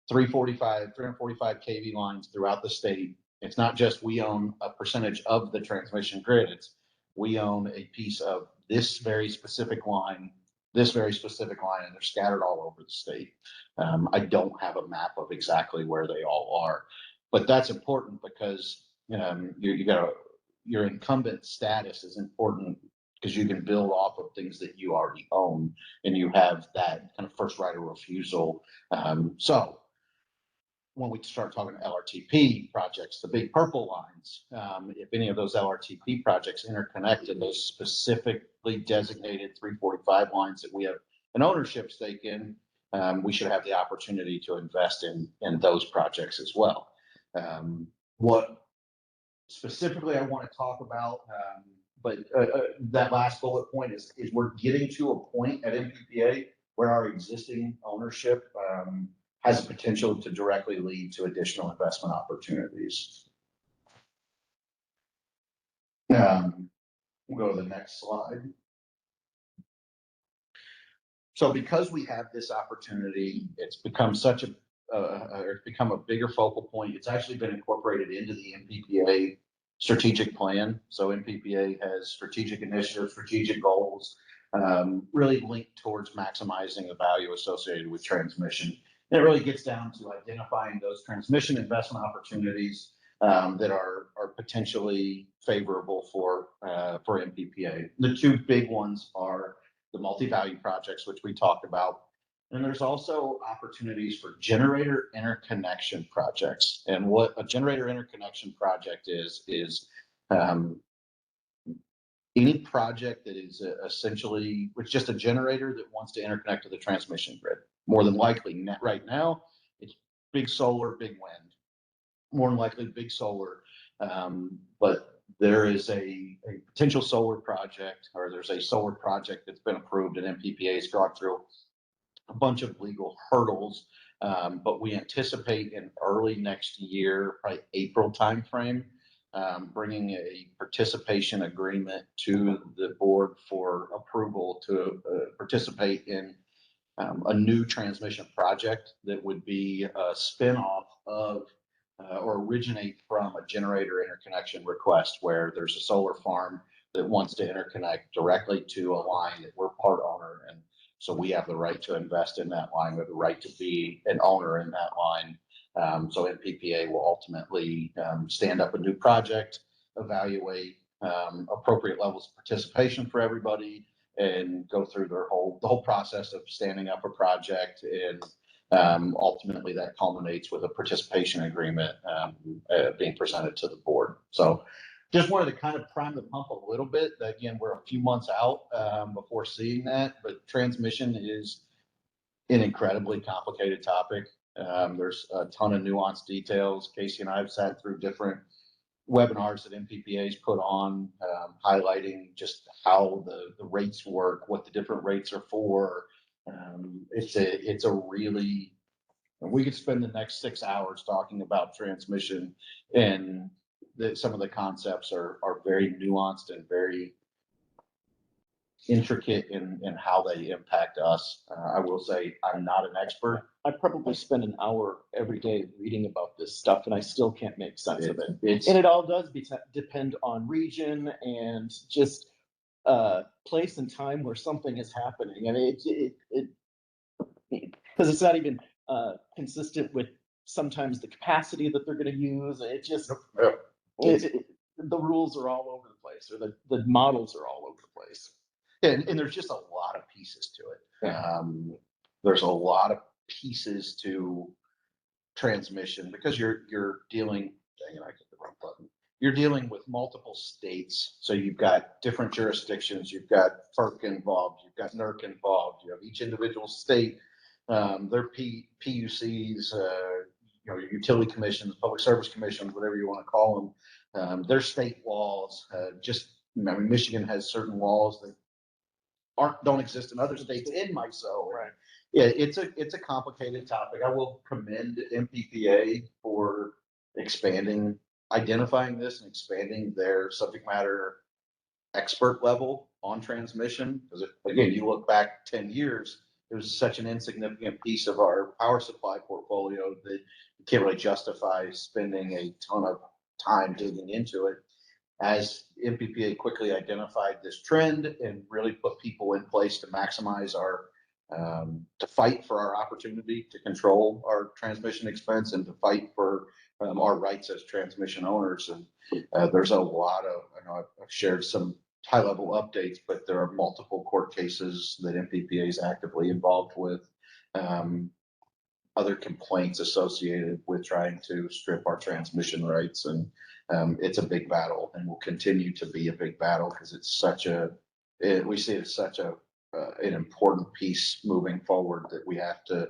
345 kV lines throughout the state. It's not just we own a percentage of the transmission grid, it's we own a piece of this very specific line, and they're scattered all over the state. I don't have a map of exactly where they all are, but that's important because your incumbent status is important because you can build off of things that you already own and you have that kind of first right of refusal. So when we start talking LRTP projects, the big purple lines, if any of those LRTP projects interconnect in those specifically designated 345 lines that we have an ownership stake in, we should have the opportunity to invest in those projects as well. What specifically I want to talk about, but that last bullet point is we're getting to a point at MPPA where our existing ownership has the potential to directly lead to additional investment opportunities. We'll go to the next slide. So because we have this opportunity, it's become it's become a bigger focal point. It's actually been incorporated into the MPPA strategic plan. So MPPA has strategic initiatives, strategic goals, really linked towards maximizing the value associated with transmission. And it really gets down to identifying those transmission investment opportunities that are potentially favorable for MPPA. The two big ones are the multi-value projects, which we talked about. And there's also opportunities for generator interconnection projects. And what a generator interconnection project is any project that is essentially, it's just a generator that wants to interconnect to the transmission grid. More than likely, right now, it's big solar, big wind. More than likely, big solar. But there is a potential solar project, or there's a solar project that's been approved, and MPPA has gone through a bunch of legal hurdles, but we anticipate in early next year, probably April timeframe, bringing a participation agreement to the board for approval to participate in a new transmission project that would be a spinoff of or originate from a generator interconnection request where there's a solar farm that wants to interconnect directly to a line that we're part owner, and so we have the right to invest in that line, we have the right to be an owner in that line. So MPPA will ultimately stand up a new project, evaluate appropriate levels of participation for everybody, and go through the whole process of standing up a project. And ultimately that culminates with a participation agreement being presented to the board. So just wanted to kind of prime the pump a little bit. Again, we're a few months out before seeing that, but transmission is an incredibly complicated topic. There's a ton of nuanced details. Casey and I have sat through different webinars that MPPA's put on, highlighting just how the rates work, what the different rates are for. It's a really, we could spend the next 6 hours talking about transmission, and some of the concepts are very nuanced and very intricate in how they impact us. I will say I'm not an expert. I probably spend an hour every day reading about this stuff, and I still can't make sense of it. And it all does depend on region and just place and time where something is happening. I mean, because it's not even consistent with sometimes the capacity that they're going to use. It just the rules are all over the place, or the models are all over the place. And there's just a lot of pieces to it. There's a lot of pieces to transmission because you're dealing, dang it, I hit the wrong button. you're dealing with multiple states. So you've got different jurisdictions, you've got FERC involved, you've got NERC involved, you have each individual state, their PUCs, your utility commissions, public service commissions, whatever you want to call them. Their state laws, Michigan has certain laws that don't exist in other states in MISO. Right. Yeah, it's a complicated topic. I will commend MPPA for identifying this and expanding their subject matter expert level on transmission. Because again, you look back 10 years, it was such an insignificant piece of our power supply portfolio that you can't really justify spending a ton of time digging into it. As MPPA quickly identified this trend and really put people in place to maximize to fight for our opportunity to control our transmission expense and to fight for our rights as transmission owners. And there's a lot of, I've shared some high level updates, but there are multiple court cases that MPPA is actively involved with. Other complaints associated with trying to strip our transmission rights. And it's a big battle and will continue to be a big battle because it's we see it as such an important piece moving forward that we have to,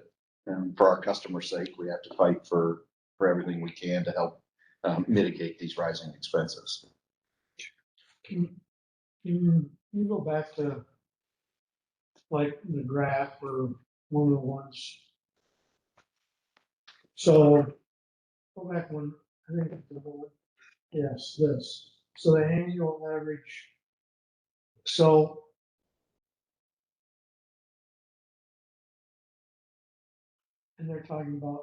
for our customers' sake, we have to fight for everything we can to help mitigate these rising expenses. Can you go back to like the graph or one of the ones? So go back one, I think it's the one, yes, this. So the annual average. So and they're talking about,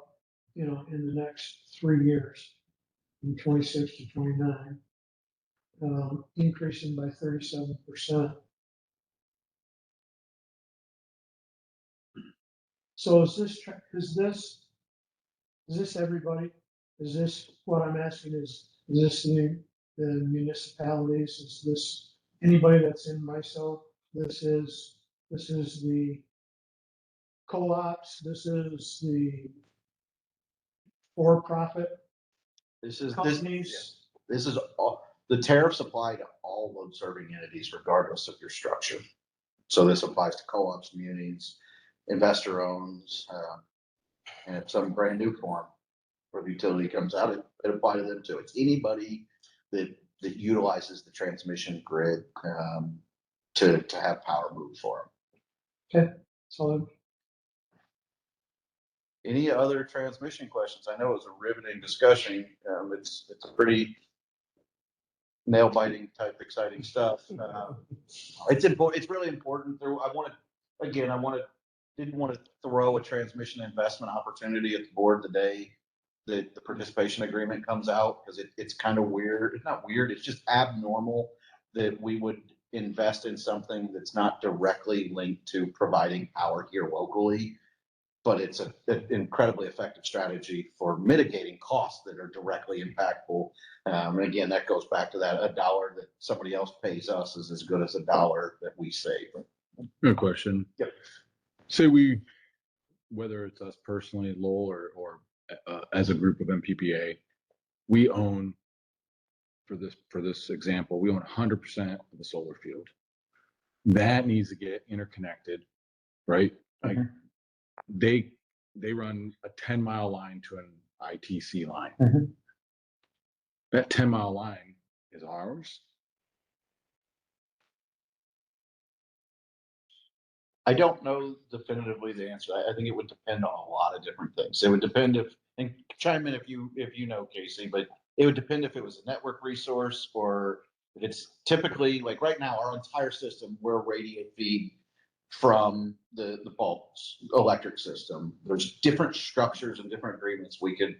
in the next 3 years, from 26 to 29, increasing by 37%. So is this everybody? Is this what I'm asking is this the municipalities? Is this anybody that's in MISO? This is the co-ops. This is the for-profit companies. This is all, the tariffs apply to all load serving entities regardless of your structure. So this applies to co-ops, munis, investor owns, and if some brand new form where the utility comes out, it applies to them too. It's anybody that utilizes the transmission grid to have power move for them. Okay, so Any other transmission questions? I know it was a riveting discussion. It's a pretty nail biting type exciting stuff. It's really important. Didn't want to throw a transmission investment opportunity at the board the day that the participation agreement comes out, because it's kind of weird. It's not weird. It's just abnormal that we would invest in something that's not directly linked to providing power here locally, but it's an incredibly effective strategy for mitigating costs that are directly impactful. And again, that goes back to that $1 that somebody else pays us is as good as $1 that we save. Good question. Yep. Say whether it's us personally, Lowell, or as a group of MPPA, we own, for this example, we own 100% of the solar field. That needs to get interconnected, right? Like they run a 10-mile line to an ITC line. That 10-mile line is ours. I don't know definitively the answer. I think it would depend on a lot of different things. It would depend and chime in if you know, Casey, but it would depend if it was a network resource or if it's typically, like right now, our entire system, we're a radiate feed from the bulk electric system. There's different structures and different agreements we could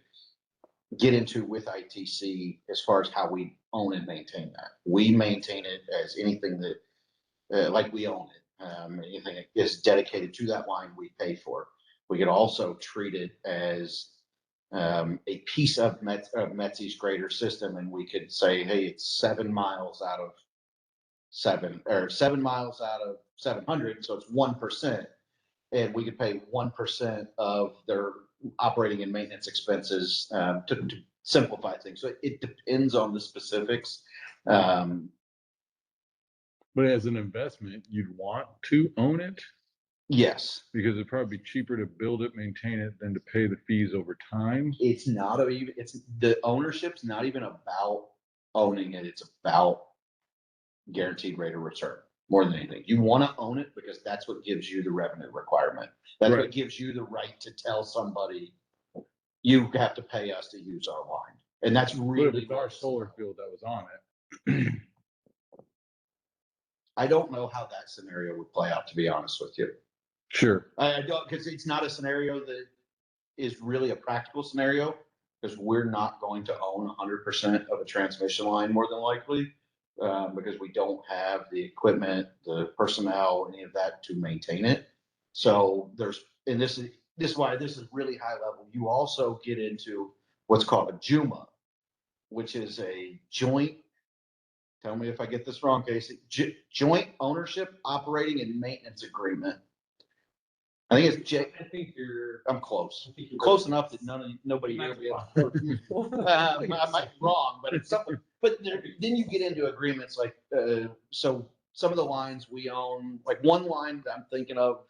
get into with ITC as far as how we own and maintain that. We maintain it as anything that, like we own it. Anything that is dedicated to that line, we pay for. We could also treat it as a piece of METSI's greater system, and we could say, hey, it's 7 miles out of 7 miles out of 700, so it's 1%, and we could pay 1% of their operating and maintenance expenses to simplify things. So it depends on the specifics. Um, But as an investment, you'd want to own it yes, because it'd probably be cheaper to build it, maintain it than to pay the fees over time. it's not it's the ownership's not even about owning it. It's about guaranteed rate of return more than anything. You want to own it because that's what gives you the revenue requirement. That's Right. what gives you the right to tell somebody you have to pay us to use our line. And that's But if really it's our solar field that was on it, I don't know how that scenario would play out, to be honest with you. sure. I don't, because it's not a scenario that is really a practical scenario, because we're not going to own 100% of a transmission line more than likely, because we don't have the equipment, the personnel, any of that to maintain it. So and this is why this is really high level. You also get into what's called a JUMA, which is a joint, tell me if I get this wrong, Casey, joint ownership, operating and maintenance agreement. I think it's I think you're. I'm close. I think you're Close enough that nobody here will be able to. I might be wrong, but it's something, but then you get into agreements like, so some of the lines we own, like one line that I'm thinking of,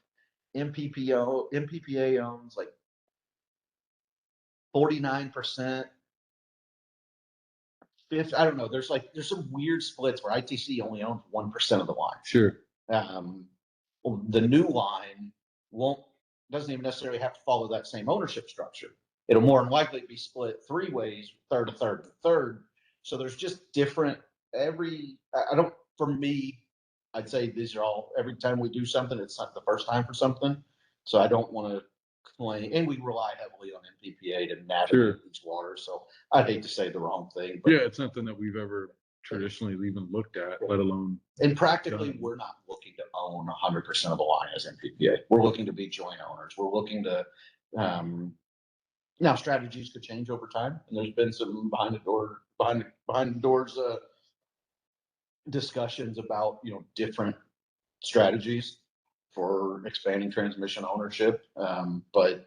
MPPA owns like 49%. I don't know. There's some weird splits where ITC only owns 1% of the line. Sure. Well, the new line doesn't even necessarily have to follow that same ownership structure. It'll more than likely be split 3 ways, third, a third, a third. So there's just different for me, I'd say these are all, every time we do something, it's not the first time for something. So I don't want to claim, and we rely heavily on MPPA to navigate these waters. So I'd hate to say the wrong thing. But Yeah, it's something that we've ever traditionally even looked at, let alone. And practically, we're not looking to own 100% of the line as MPPA. We're looking to be joint owners. We're looking to, now strategies could change over time. And there's been some behind the doors discussions about, different strategies for expanding transmission ownership. But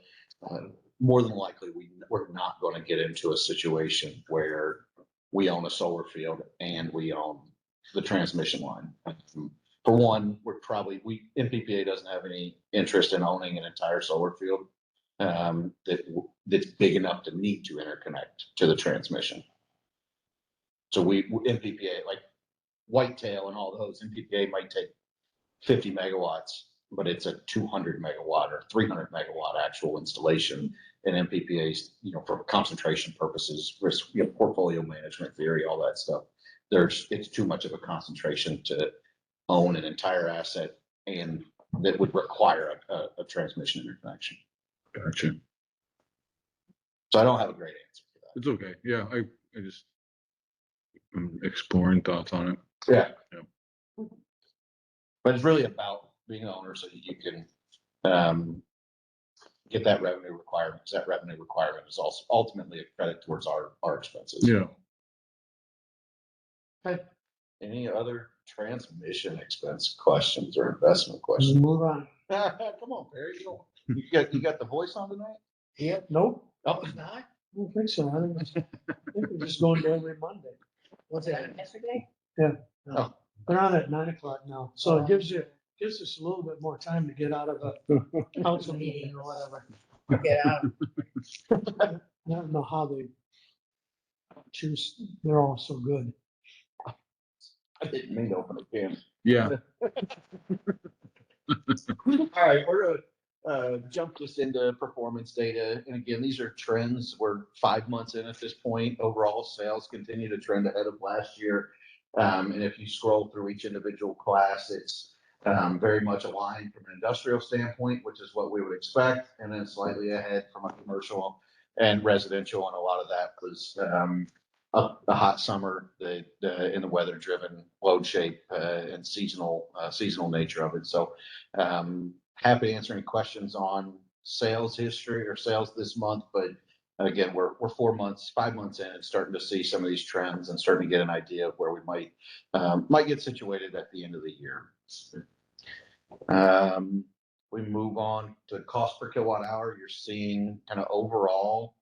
more than likely, we're not going to get into a situation where we own a solar field and we own the transmission line. For one, MPPA doesn't have any interest in owning an entire solar field that's big enough to need to interconnect to the transmission. So MPPA, like Whitetail and all those, MPPA might take 50 megawatts, but it's a 200 megawatt or 300 megawatt actual installation. And MPPA's, for concentration purposes, risk, portfolio management theory, all that stuff. It's too much of a concentration to own an entire asset, and that would require a transmission interconnection. Gotcha. So I don't have a great answer for that. It's okay. Yeah, I just I'm exploring thoughts on it. Yeah. Yeah. But it's really about being an owner so that you can get that revenue requirement. Because that revenue requirement is also ultimately a credit towards our expenses. Yeah. Okay. Any other transmission expense questions or investment Let's questions? move on. Come on, Barry. You got the voice on tonight? Yeah, nope, Oh, it's not? I don't think so. I think we're just going to every Monday. Was it yesterday? Oh. They're on at 9:00 now, so it gives us a little bit more time to get out of a council meeting or whatever. Get out. I don't know how they choose, they're all so good. I didn't mean to open a can. Yeah. All right, we're gonna jump this into performance data. And again, these are trends. We're 5 months in at this point. Overall sales continue to trend ahead of last year. And if you scroll through each individual class, it's very much aligned from an industrial standpoint, which is what we would expect, and then slightly ahead from a commercial and residential. And a lot of that was a hot summer, in the weather-driven load shape and seasonal nature of it. So happy to answer any questions on sales history or sales this month. But again, we're 5 months in and starting to see some of these trends and starting to get an idea of where we might get situated at the end of the year. We move on to cost per kilowatt hour. You're seeing kind of overall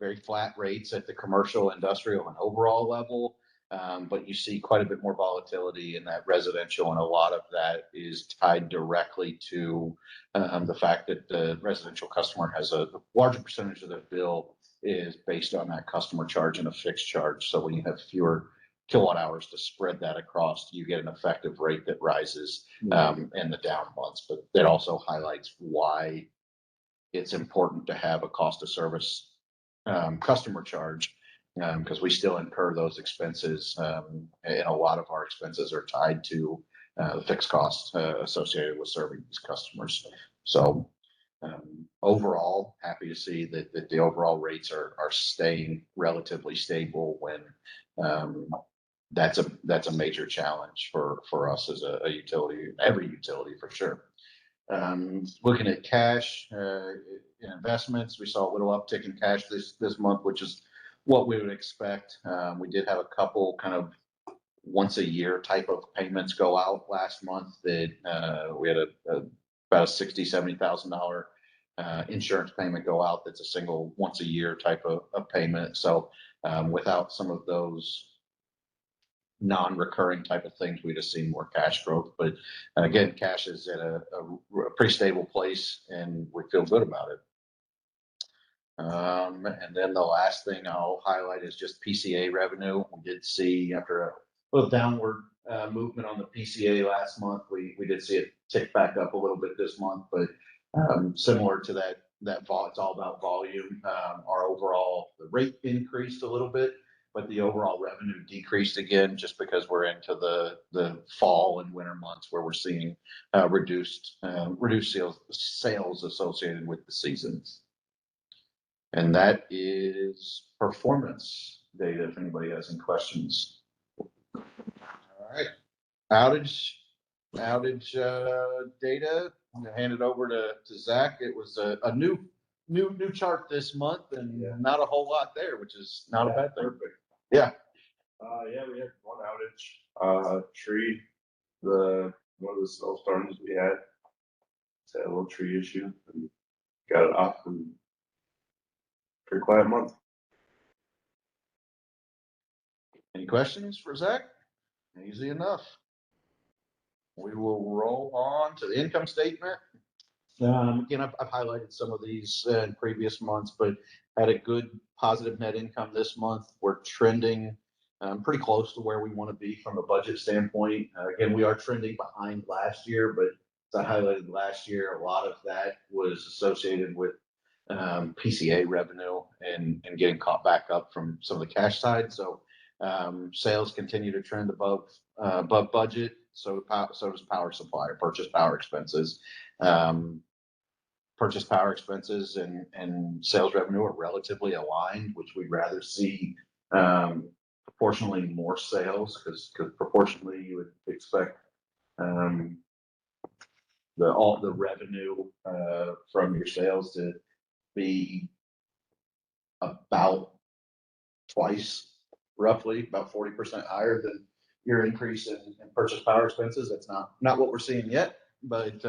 very flat rates at the commercial, industrial, and overall level. But you see quite a bit more volatility in that residential, and a lot of that is tied directly to the fact that the residential customer has a larger percentage of their bill is based on that customer charge and a fixed charge. So when you have fewer kilowatt hours to spread that across, you get an effective rate that rises in the down months. But that also highlights why it's important to have a cost of service customer charge, because we still incur those expenses, and a lot of our expenses are tied to the fixed costs associated with serving these customers. So overall, happy to see that the overall rates are staying relatively stable when that's a major challenge for us as a utility, every utility for sure. Looking at cash in investments, we saw a little uptick in cash this month, which is what we would expect. We did have a couple kind of once a year type of payments go out last month that we had about a $60,000-$70,000 insurance payment go out. That's a single once a year type of payment. So without some of those non-recurring type of things, we'd have seen more cash growth. But again, cash is at a pretty stable place, and we feel good about it. And then the last thing I'll highlight is just PCA revenue. We did see, after a little downward movement on the PCA last month, we did see it tick back up a little bit this month, but similar to that it's all about volume. Our overall, the rate increased a little bit, but the overall revenue decreased again, just because we're into the fall and winter months where we're seeing reduced sales associated with the seasons. And that is performance data, if anybody has any questions. All right, outage data. I'm gonna hand it over to Zach. It was a new chart this month, and not a whole lot there, which is not a bad thing. Yeah. Yeah, we had one outage. Tree, one of the snowstorms we had a little tree issue, and got it off, and pretty quiet month. Any questions for Zach? Easy enough. We will roll on to the income statement. Again, I've highlighted some of these in previous months, but had a good positive net income this month. We're trending pretty close to where we want to be from a budget standpoint. Again, we are trending behind last year, but as I highlighted last year, a lot of that was associated with PCA revenue and getting caught back up from some of the cash side. So sales continue to trend above budget. So does power supply or purchase power expenses. Purchase power expenses and sales revenue are relatively aligned, which we'd rather see proportionally more sales, because proportionally you would expect all the revenue from your sales to be about twice, roughly about 40% higher than your increase in purchase power expenses. That's not what we're seeing yet, but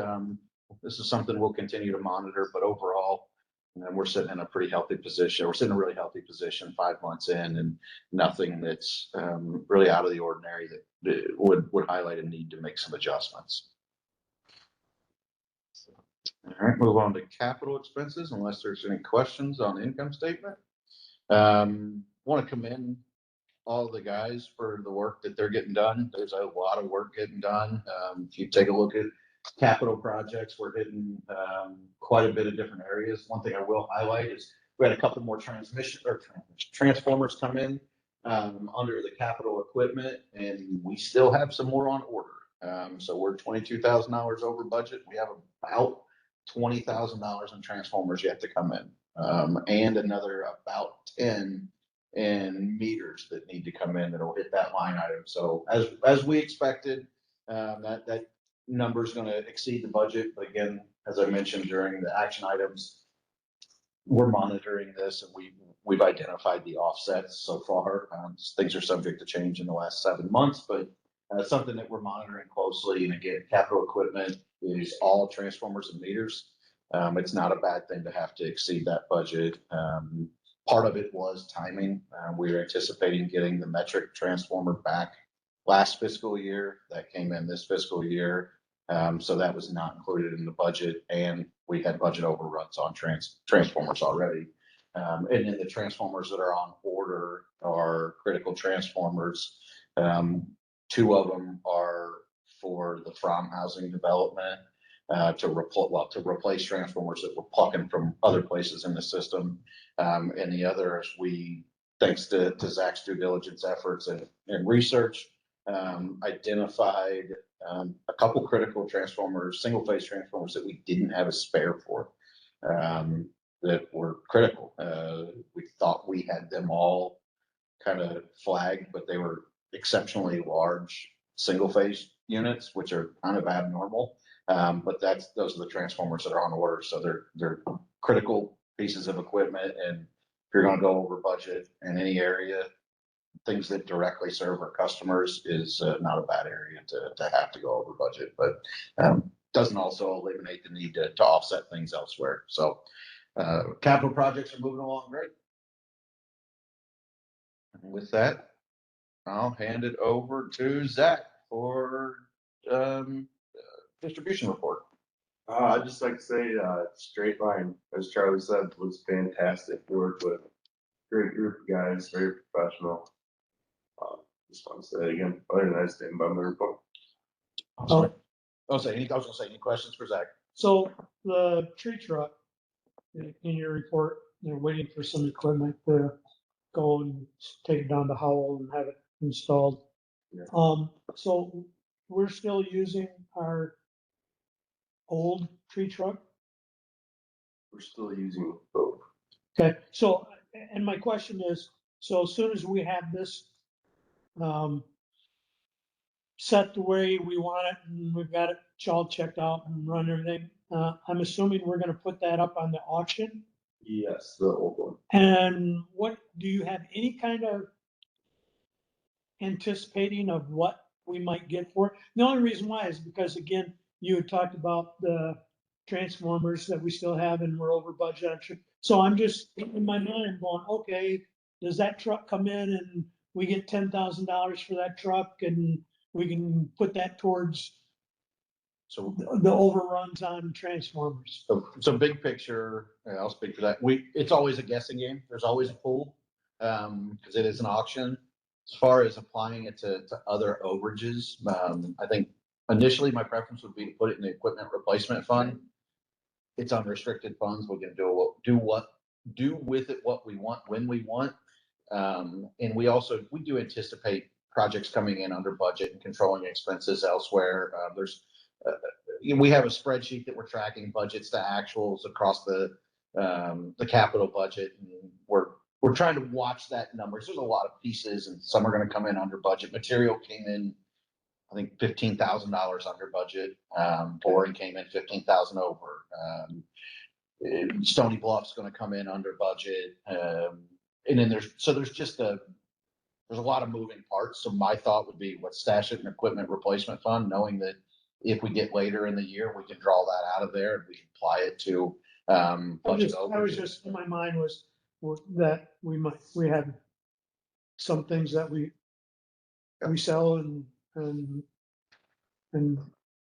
this is something we'll continue to monitor. But overall, we're sitting in a pretty healthy position. We're sitting in a really healthy position 5 months in, and nothing that's really out of the ordinary that would highlight a need to make some adjustments. All right, move on to capital expenses, unless there's any questions on the income statement. Want to commend all the guys for the work that they're getting done. There's a lot of work getting done. If you take a look at capital projects, we're hitting quite a bit of different areas. One thing I will highlight is we had a couple more transformers come in under the capital equipment, and we still have some more on order. So we're $22,000 over budget. We have about $20,000 in transformers yet to come in, and another about 10 in meters that need to come in that'll hit that line item. So as we expected, that number is going to exceed the budget. But again, as I mentioned during the action items, we're monitoring this, and we've identified the offsets so far. Things are subject to change in the last 7 months, but something that we're monitoring closely. And again, capital equipment is all transformers and meters. It's not a bad thing to have to exceed that budget. Part of it was timing. We were anticipating getting the metric transformer back last fiscal year. That came in this fiscal year. So that was not included in the budget, and we had budget overruns on transformers already. And then the transformers that are on order are critical transformers. Two of them are for the From housing development, to replace transformers that we're plucking from other places in the system. And the others, thanks to Zach's due diligence efforts and research, identified a couple critical transformers, single phase transformers that we didn't have a spare for, that were critical. We thought we had them all kind of flagged, but they were exceptionally large single phase units, which are kind of abnormal. But those are the transformers that are on order. So they're critical pieces of equipment. And if you're going to go over budget in any area, things that directly serve our customers is not a bad area to have to go over budget, but doesn't also eliminate the need to offset things elsewhere. So capital projects are moving along great. And with that, I'll hand it over to Zach for distribution report. I'd just like to say, Straight Line, as Charlie said, was fantastic. We worked with a great group of guys, very professional. Just want to say it again, other than that, stand by my report. I was gonna say, any questions for Zach? So the tree truck in your report, you're waiting for some equipment to go and take it down to Howell and have it installed. Yeah. So we're still using our old tree truck. We're still using both. Okay, so, and my question is, so as soon as we have this set the way we want it and we've got it all checked out and run everything, I'm assuming we're gonna put that up on the auction. Yes, the old one. And what, do you have any kind of anticipating of what we might get for it? The only reason why is because, again, you had talked about the transformers that we still have and we're over budget. So I'm just in my mind going, okay, does that truck come in and we get $10,000 for that truck and we can put that towards So the overruns on transformers? So big picture, I'll speak for that. It's always a guessing game. There's always a pool, because it is an auction. As far as applying it to other overages, I think initially my preference would be to put it in the equipment replacement fund. It's unrestricted funds. We can do with it what we want, when we want. And we do anticipate projects coming in under budget and controlling expenses elsewhere. We have a spreadsheet that we're tracking budgets to actuals across the capital budget. And we're trying to watch that numbers. There's a lot of pieces and some are going to come in under budget. Material came in, I think, $15,000 under budget. Boring came in $15,000 over. Stony Bluff's going to come in under budget. And then there's a lot of moving parts. So my thought would be, let's stash it in equipment replacement fund, knowing that if we get later in the year, we can draw that out of there and we can apply it to budget. I was just, in my mind was that we had some things that we sell and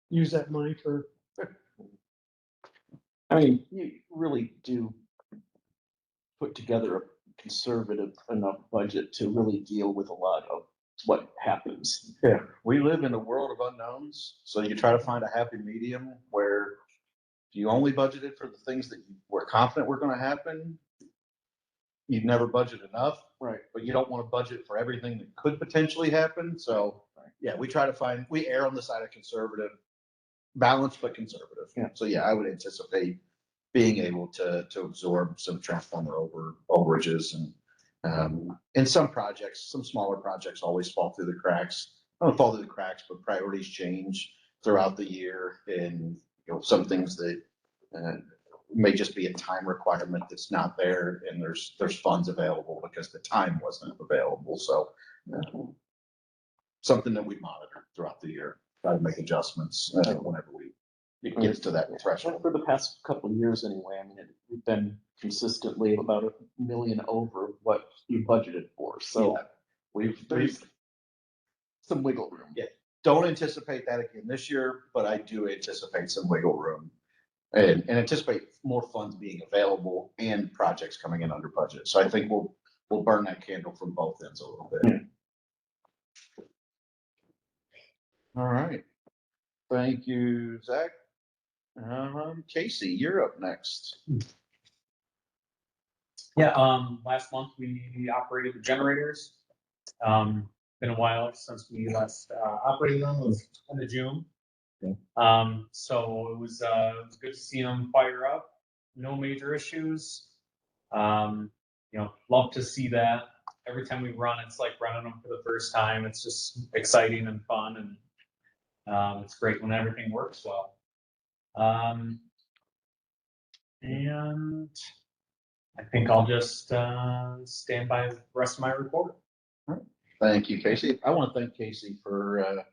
use that money for. I mean, you really do put together a conservative enough budget to really deal with a lot of what happens. Yeah, we live in a world of unknowns, so you try to find a happy medium where you only budgeted for the things that you were confident were going to happen. You'd never budget enough, Right. but you don't want to budget for everything that could potentially happen. So yeah, we err on the side of conservative, balanced but conservative. Yeah. So yeah, I would anticipate being able to absorb some transformer overages and some projects, some smaller projects always fall through the cracks. I don't fall through the cracks, but priorities change throughout the year, and some things that may just be a time requirement that's not there, and there's funds available because the time wasn't available. So something that we monitor throughout the year, try to make adjustments whenever we it gets to that And threshold. for the past couple of years anyway, I mean, we've been consistently about $1 million over what you budgeted for, so Yeah. there's some wiggle room. Yeah. Don't anticipate that again this year, but I do anticipate some wiggle room. And anticipate more funds being available and projects coming in under budget. So I think we'll burn that candle from both ends a little bit. All right. Thank you, Zach. Casey, you're up next. Yeah, last month we operated the generators. Been a while since we last operated them, it was end of June. Yeah. So it was good to see them fire up, no major issues. Love to see that. Every time we run, it's like running them for the first time. It's just exciting and fun, and it's great when everything works well. And I think I'll just stand by the rest of my report. Thank you, Casey. I want to thank Casey for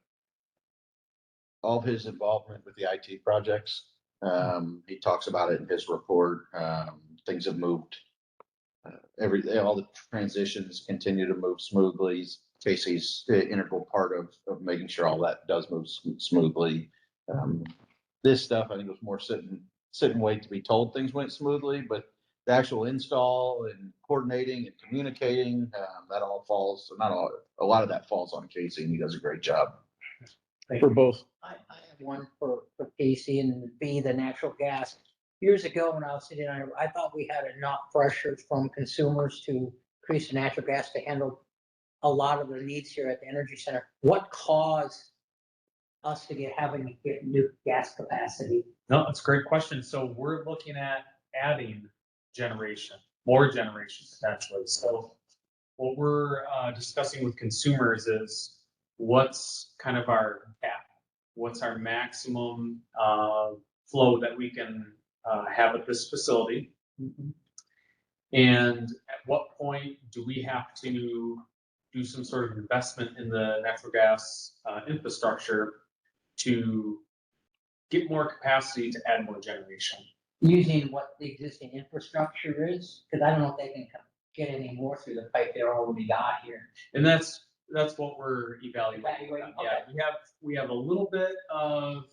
all of his involvement with the IT projects. He talks about it in his report. Things have moved. All the transitions continue to move smoothly. Casey's the integral part of making sure all that does move smoothly. This stuff, I think, was more sit and wait to be told things went smoothly, but the actual install and coordinating and communicating, that all falls, not all, a lot of that falls on Casey, and he does a great job. For both. I have one for Casey and B, the natural gas. Years ago, when I was sitting on, I thought we had enough pressure from consumers to increase the natural gas to handle a lot of their needs here at the Energy Center. What caused us to having to get new gas capacity? No, that's a great question. So we're looking at adding more generation potentially. So what we're discussing with consumers is what's kind of our cap, what's our maximum flow that we can have at this facility. And at what point do we have to do some sort of investment in the natural gas infrastructure to get more capacity to add more generation? Using what the existing infrastructure is, because I don't know if they can get any more through the pipe they already got here. And that's what we're evaluating. Evaluating, Yeah, we have a little bit of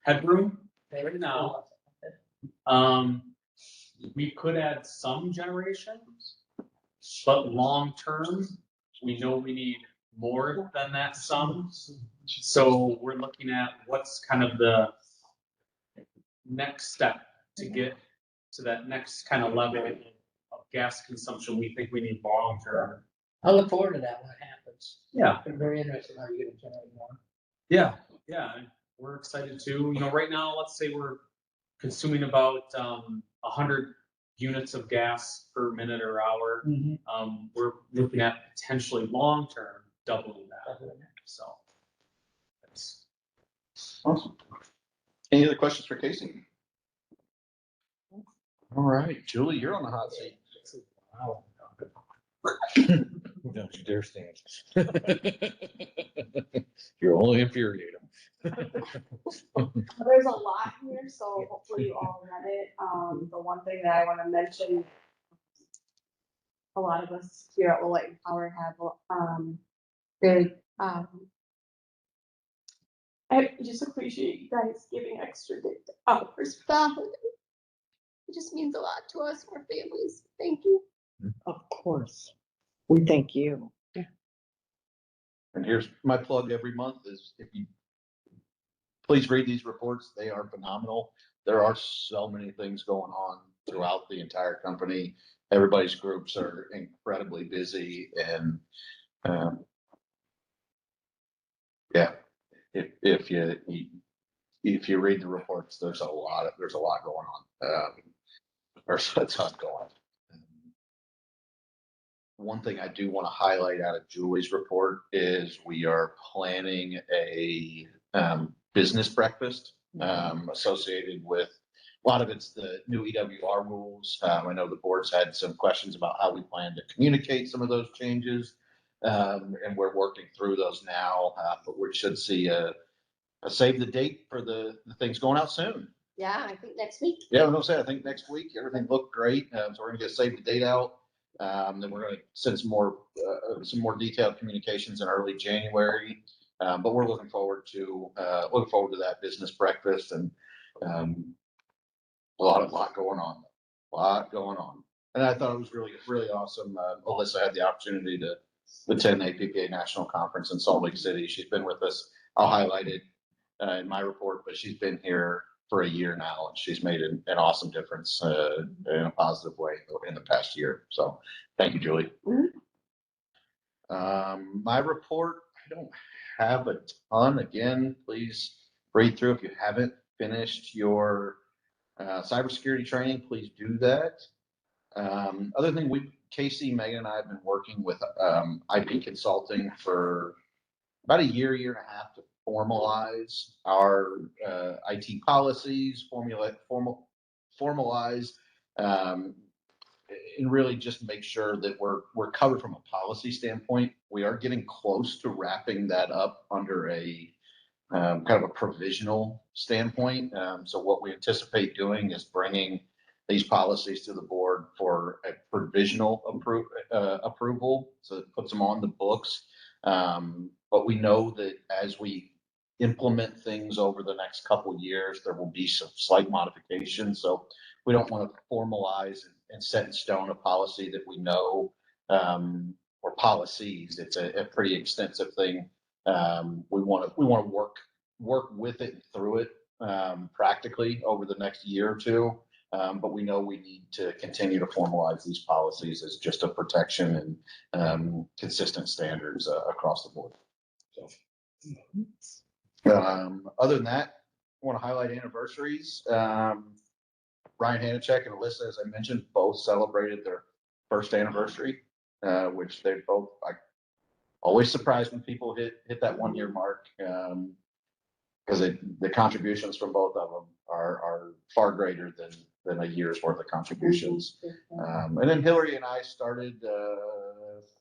headroom right now. We could add some generation, but long term, we know we need more than that sum. So we're looking at what's kind of the next step to get to that next kind of level of gas consumption we think we need long term. I look forward to that when it happens. Yeah. I'm very interested in how you're gonna generate more. Yeah, we're excited too. Right now, let's say we're consuming about 100 units of gas per minute or hour. We're looking at potentially long-term doubling that. So. That's Awesome. Any other questions for Casey? All right, Julie, you're on the hot seat. Don't you dare stand. You'll only infuriate them. There's a lot here, so hopefully you all read it. The one thing that I want to mention, a lot of us here at Lowell Power have, I just appreciate you guys giving extra hours for the holiday. It just means a lot to us, our families. Thank you. Of course. We thank you. And here's my plug every month is if you please read these reports, they are phenomenal. There are so many things going on throughout the entire company. Everybody's groups are incredibly busy and yeah, if you read the reports, there's a lot going on. There's a ton going on. One thing I do want to highlight out of Julie's report is we are planning a business breakfast associated with, a lot of it's the new EWR rules. I know the board's had some questions about how we plan to communicate some of those changes. And we're working through those now, but we should see save the date for the things going out soon. Yeah, I think next week. Yeah, I was gonna say, I think next week, everything looked great. So we're gonna get save the date out. Then we're gonna send some more detailed communications in early January. But we're looking forward to that business breakfast and, a lot going on, And I thought it was really, really awesome. Alyssa had the opportunity to attend the APPA National Conference in Salt Lake City. She's been with us. I'll highlight it in my report, but she's been here for a year now, and she's made an awesome difference in a positive way in the past year. So thank you, Julie. My report, I don't have a ton. Again, please read through. If you haven't finished your cybersecurity training, please do that. Other thing, Casey, Megan, and I have been working with IP Consulting for about a year and a half to formalize our IT policies, formalize, and really just make sure that we're covered from a policy standpoint. We are getting close to wrapping that up under a kind of a provisional standpoint. So what we anticipate doing is bringing these policies to the board for a provisional approval. So it puts them on the books. But we know that as we implement things over the next couple of years, there will be some slight modifications. So we don't want to formalize and set in stone a policy that we know, or policies. It's a pretty extensive thing. We want to work with it and through it practically over the next year or two. But we know we need to continue to formalize these policies as just a protection and consistent standards across the board. So, other than that, I want to highlight anniversaries. Ryan Hanachek and Alyssa, as I mentioned, both celebrated their first anniversary, which they both, I always surprised when people hit that 1 year mark, because the contributions from both of them are far greater than a year's worth of contributions. And then Hillary and I started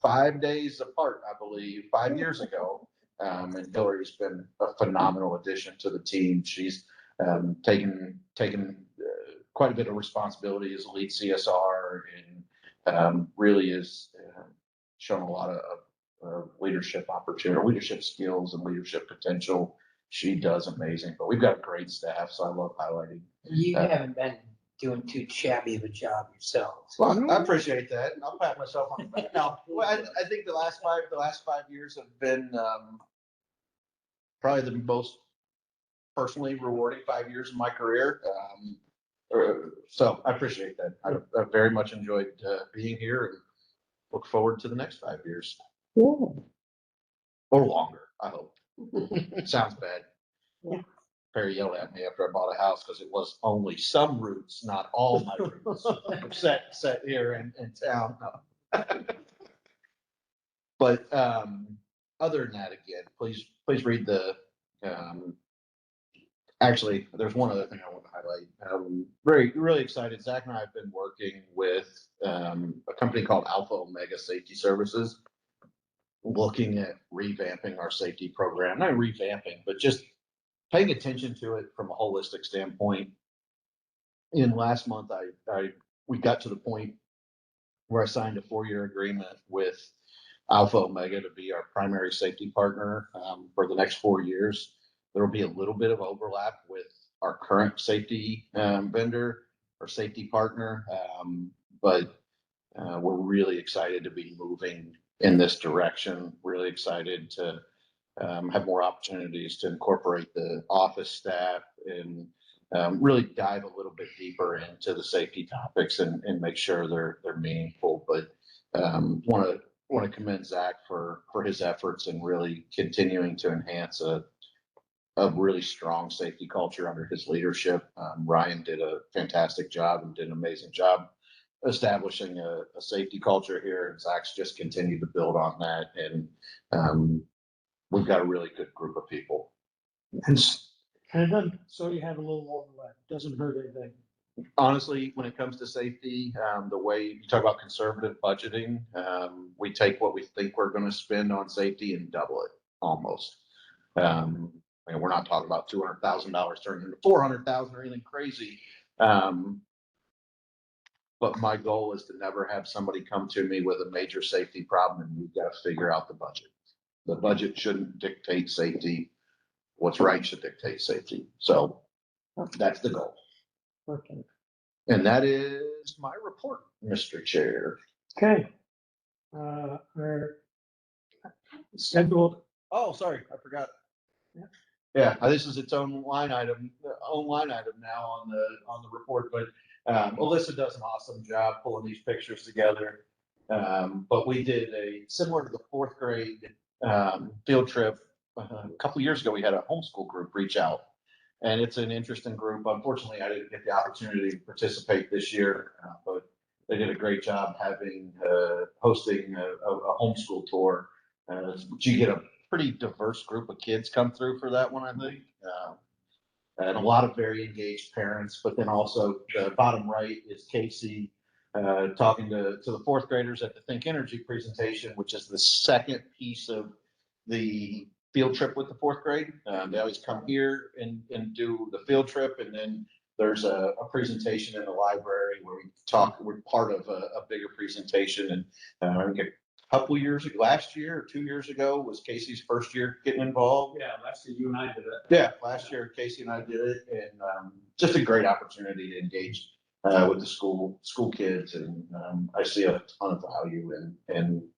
5 days apart, I believe, 5 years ago. And Hillary's been a phenomenal addition to the team. She's taken quite a bit of responsibility as a lead CSR, and really is shown a lot of leadership opportunity, leadership skills, and leadership potential. She does amazing, but we've got a great staff, so I love highlighting. You haven't been doing too shabby of a job yourselves. Well, I appreciate that, and I'll pat myself on the back. No, well, I think the last 5 years have been probably the most personally rewarding 5 years of my career. So I appreciate that. I very much enjoyed being here, and look forward to the next 5 years. Or longer, I hope. Sounds bad. Yeah. Perry yelled at me after I bought a house because it was only some roots, not all my roots, set here in town. No. But other than that, again, please read the. Actually, there's one other thing I want to highlight. Really excited. Zach and I have been working with a company called Alpha Omega Safety Services, looking at revamping our safety program. Not revamping, but just paying attention to it from a holistic standpoint. In last month, we got to the point where I signed a 4-year agreement with Alpha Omega to be our primary safety partner for the next 4 years. There will be a little bit of overlap with our current safety vendor or safety partner, but we're really excited to be moving in this direction. Really excited to have more opportunities to incorporate the office staff and really dive a little bit deeper into the safety topics and make sure they're meaningful. But want to commend Zach for his efforts and really continuing to enhance a really strong safety culture under his leadership. Ryan did a fantastic job and did an amazing job establishing a safety culture here, and Zach's just continued to build on that. And we've got a really good group of people. And it doesn't, so you have a little overlap, doesn't hurt anything. Honestly, when it comes to safety, the way you talk about conservative budgeting, we take what we think we're going to spend on safety and double it almost. And we're not talking about $200,000 turning into 400,000 or anything crazy. But my goal is to never have somebody come to me with a major safety problem and we've got to figure out the budget. The budget shouldn't dictate safety. What's right should dictate safety. So that's the goal. Working. And that is my report, Mr. Chair. Okay. Our scheduled, Oh, sorry, I forgot. Yeah. Yeah, this is its own line item now on the report, but Alyssa does an awesome job pulling these pictures together. But we did similar to the fourth grade field trip. A couple of years ago, we had a homeschool group reach out. And it's an interesting group. Unfortunately, I didn't get the opportunity to participate this year, but they did a great job hosting a homeschool tour. You get a pretty diverse group of kids come through for that one, I think. And a lot of very engaged parents, but then also the bottom right is Casey talking to the fourth graders at the Think Energy presentation, which is the second piece of the field trip with the fourth grade. They always come here and do the field trip, and then there's a presentation in the library where we're part of a bigger presentation. And I think a couple years ago, last year or 2 years ago, was Casey's first year getting involved. Yeah, last year you and I did it. Yeah, last year Casey and I did it, and just a great opportunity to engage with the school kids, and I see a ton of value in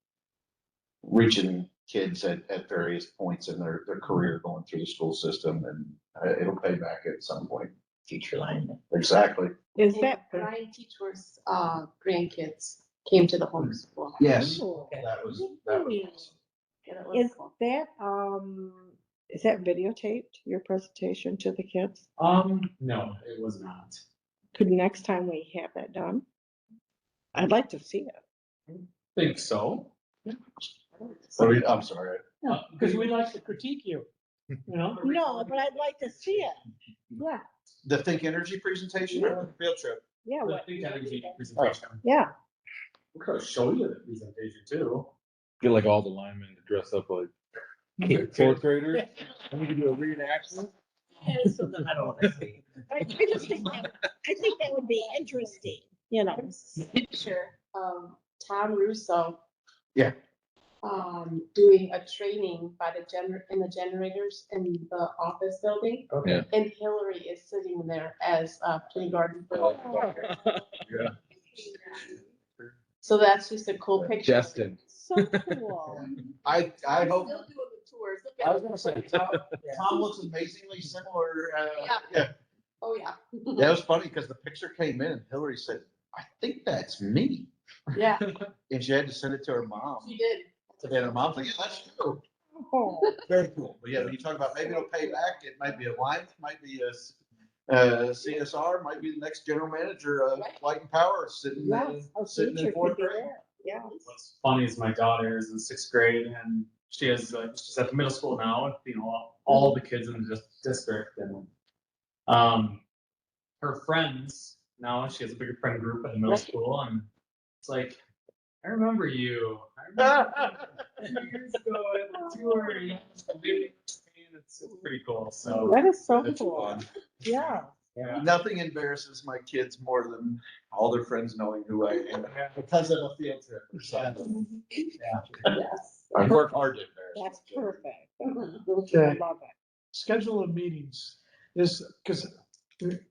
reaching kids at various points in their career going through the school system, and it'll pay back at some point. Future line. Exactly. Is that, Ryan Teachworth's grandkids came to the homeschool. Yes, Oh, that was awesome. And it was is cool. that, is that videotaped, your presentation to the kids? No, it was not. Could next time we have that done? I'd like to see it. Think so. I'm sorry. because we like to critique you, you know? No, but I'd like to see it. Yeah, The Think Energy presentation or the field trip? yeah, I what, think that would be a presentation. yeah. We're gonna show you the presentation too. Get like all the linemen to dress up like fourth graders, and we can do a reenactment. So then I don't want to see. I just think that would be interesting, you know. Picture of Tom Russo. Yeah. Doing a training by in the generators in the office building. Okay. And Hillary is sitting there as kindergarten. Yeah. So that's just a cool picture. Justin. So cool. I I'm hope. still doing the tours. Look I at was it. gonna say, Tom looks amazingly similar. Yeah. Oh, yeah. Yeah, it was funny because the picture came in and Hillary said, I think that's me. Yeah, And she had to send it to her mom. she did. And her mom's like, yeah, that's true. Oh, Very cool. But yeah, when you talk about maybe it'll pay back, it might be a line, might be a CSR, might be the next general manager of Light and Power sitting yes, a sitting teacher in fourth could be grade. there, yeah. What's funny is my daughter is in sixth grade and she's at the middle school now, you know, all the kids in the district, and her friends now, she has a bigger friend group at the middle school, and it's like, I remember you. I remember 2 years ago at the tour. It's pretty cool. So That is so It's cool, fun. yeah. yeah. Nothing embarrasses my kids more than all their friends knowing who I am because of a field trip or something. Yes. I work hard to embarrass. That's perfect. Okay. I love it. Schedule of meetings is, because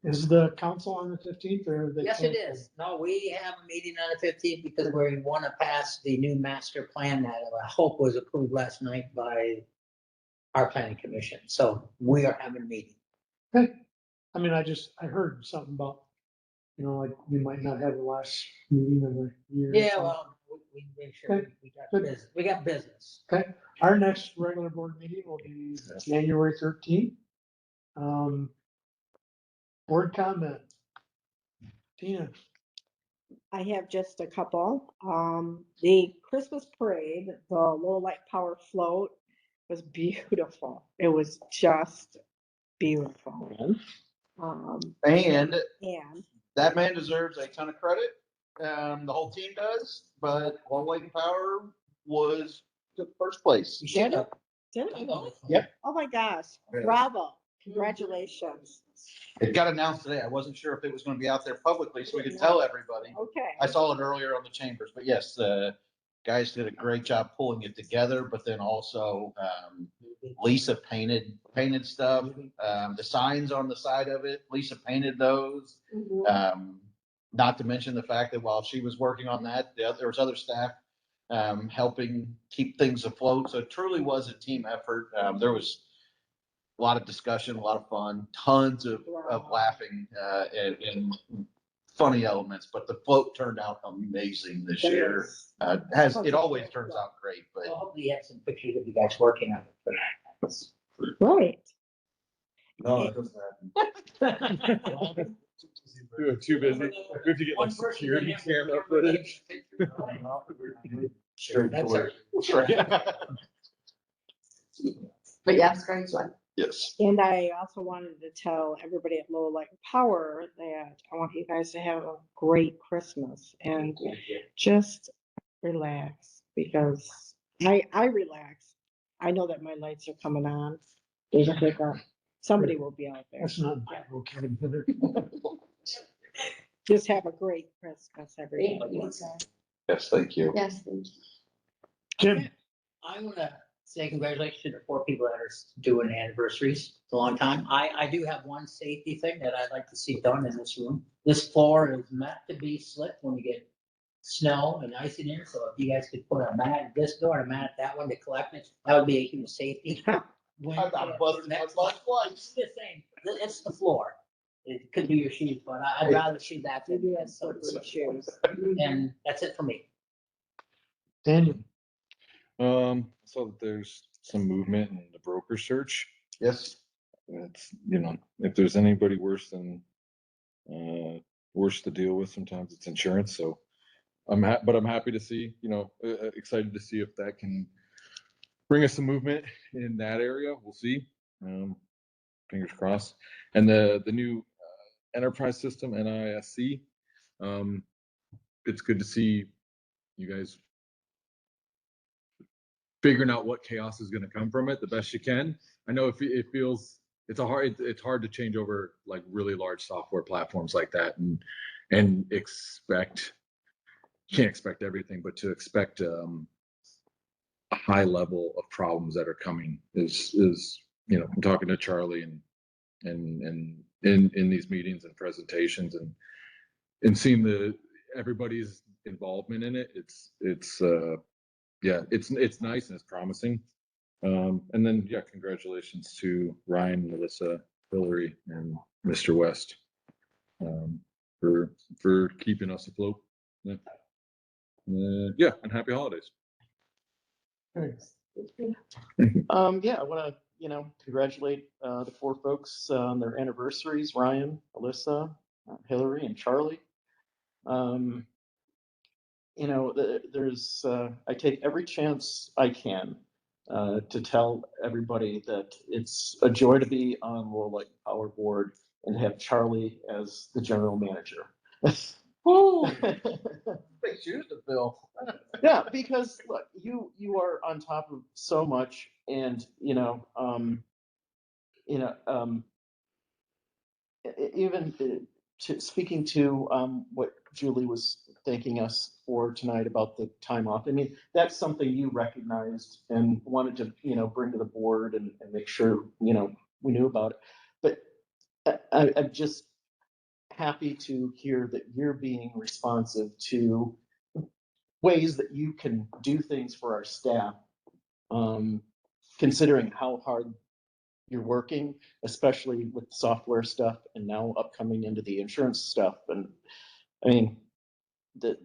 is the council on the 15th or? they Yes, it canceled? is. No, we have a meeting on the 15th because we want to pass the new master plan that I hope was approved last night by our planning commission. So we are having a meeting. I mean, I heard something about, you know, like we might not have the last meeting of the year. or Yeah, something. well, we make sure we got Good. business. We got business. Our next regular board meeting will be January 13th. Board comment. Tina, I have just a couple. The Christmas parade, the Lowell Light Power float was beautiful. It was just beautiful. And And that man deserves a ton of credit. The whole team does, but Light and Power was the first place. You should have. Did it? Yep. Oh my gosh, Yeah. bravo, congratulations. It got announced today. I wasn't sure if it was gonna be out there publicly so we could tell everybody. Okay. I saw it earlier on the chambers, but yes, the guys did a great job pulling it together, but then also, Lisa painted stuff. The signs on the side of it, Lisa painted those. Not to mention the fact that while she was working on that, there was other staff helping keep things afloat. So it truly was a team effort. There was a lot of discussion, a lot of fun, tons of laughing, and funny elements, but the float turned out amazing this year. It always turns out great, but Hopefully you have some pictures of you guys working on it. Right. No, it doesn't happen. We were too busy. We have to get like security camera footage. That's our- But yes, great one. yes. And I also wanted to tell everybody at Lowell Light and Power that I want you guys to have a great Christmas and just relax, because I relax. I know that my lights are coming on. There's a hiccup. Somebody will be out there. That's not okay. Just have a great Christmas, everybody. Yes, thank you. Yes, thank you. Jim, I want to say congratulations to the 4 people that are doing anniversaries. It's a long time. I do have one safety thing that I'd like to see done in this room. This floor is meant to be slick when we get snow and ice in here. So if you guys could put a mat at this door and a mat at that one to collect it, that would be a huge safety. I'm not buzzing my butt twice. Just saying, it's the floor. It could be your shoes, but I'd rather see that You do than have some. slippery shoes. And that's it for me. Daniel, So that there's some movement in the broker search. Yes. It's, if there's anybody worse to deal with, sometimes it's insurance. So I'm happy to see, excited to see if that can bring us some movement in that area. We'll see. Fingers crossed. And the new enterprise system, NISC, it's good to see you guys figuring out what chaos is going to come from it the best you can. I know it feels it's hard to change over like really large software platforms like that and can't expect everything, but to expect a high level of problems that are coming is I'm talking to Charlie and in these meetings and presentations and seeing everybody's involvement in it. It's nice and it's promising. And then congratulations to Ryan, Melissa, Hillary, and Mr. West for keeping us afloat. And happy holidays. I want to, congratulate the 4 folks on their anniversaries, Ryan, Alyssa, Hillary, and Charlie. I take every chance I can to tell everybody that it's a joy to be on Lowell Light and Power Board and have Charlie as the general manager. Big shoes to fill. Yeah, because look, you are on top of so much, and even speaking to what Julie was thanking us for tonight about the time off. I mean, that's something you recognized and wanted to bring to the board and make sure we knew about it. But I'm just happy to hear that you're being responsive to ways that you can do things for our staff, considering how hard you're working, especially with software stuff and now upcoming into the insurance stuff. And I mean, the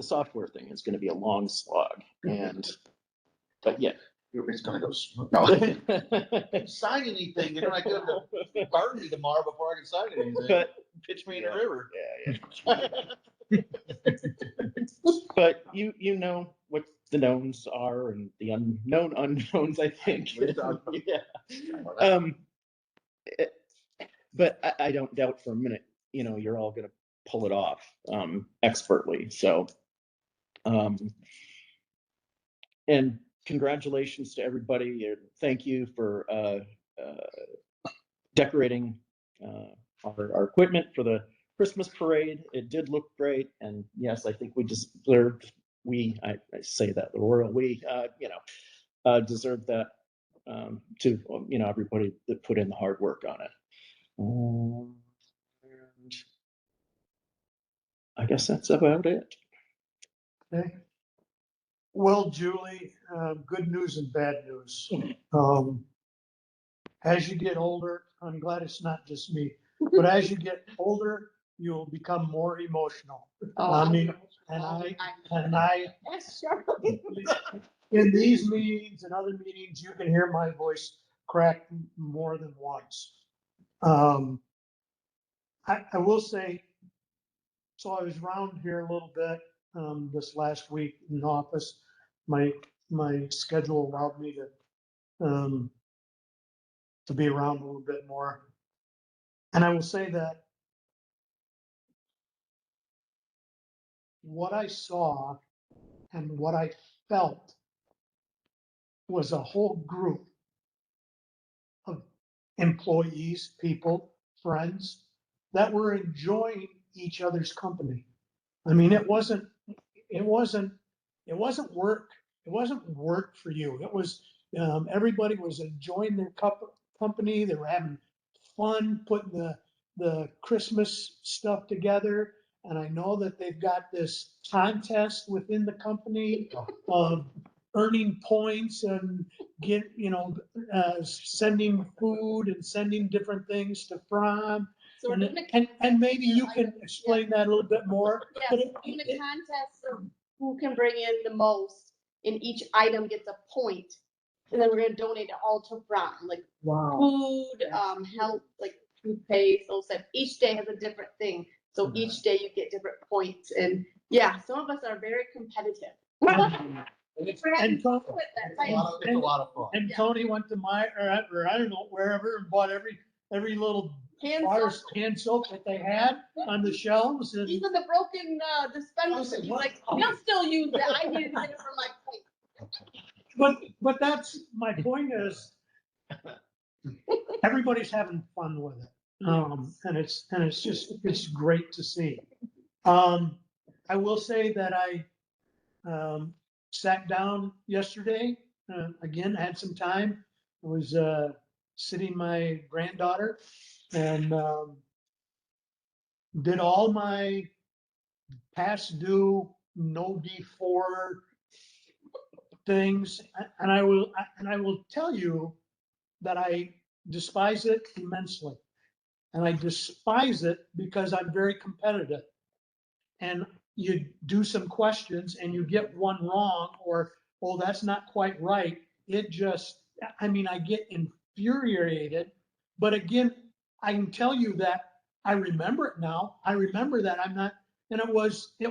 software thing is going to be a long slog. But yeah. Everybody's gonna go. No. Sign anything, you're not gonna burn me tomorrow before I can sign anything. But Pitch me in the river. Yeah. But you know what the knowns are and the unknown unknowns, I think. Yeah. But I don't doubt for a minute, you're all gonna pull it off expertly. So, and congratulations to everybody and thank you for decorating our equipment for the Christmas parade. It did look great, and yes, I think we deserved, I say that, the royal we, deserved that to, everybody that put in the hard work on it. And I guess that's about it. Okay. Well, Julie, good news and bad news. As you get older, I'm glad it's not just me, but as you get older, you'll become more emotional. I mean, and I, Yes, sure. in these meetings and other meetings, you can hear my voice crack more than once. I will say, so I was around here a little bit, this last week in office. My schedule allowed me to be around a little bit more. And I will say that what I saw and what I felt was a whole group of employees, people, friends that were enjoying each other's company. I mean, it wasn't work. It wasn't work for you. It was, everybody was enjoying their company. They were having fun putting the Christmas stuff together. And I know that they've got this contest within the company of earning points and sending food and sending different things to Fran. So we're doing a And maybe you can explain that a little bit more. Yes, But we're doing a contest of who can bring in the most, and each item gets a point. And then we're gonna donate it all to Fran, like Wow. food, health, like toothpaste, those stuff. Each day has a different thing. So each day you get different points. And yeah, some of us are very competitive. It's It's a lot of fun. And Tony went to or I don't know, wherever, and bought every little Hand bar soap. hand soap that they had on the shelves. And Even the broken dispenser, he's like, you'll still use that. I needed it for my point. but that's my point is everybody's having fun with it. And it's great to see. I will say that I sat down yesterday, again, had some time. I was sitting my granddaughter and did all my past due, no before things. And I will tell you that I despise it immensely. And I despise it because I'm very competitive. And you do some questions and you get one wrong, or, oh, that's not quite right. It just, I get infuriated. But again, I can tell you that I remember it now. I remember that I'm not, and it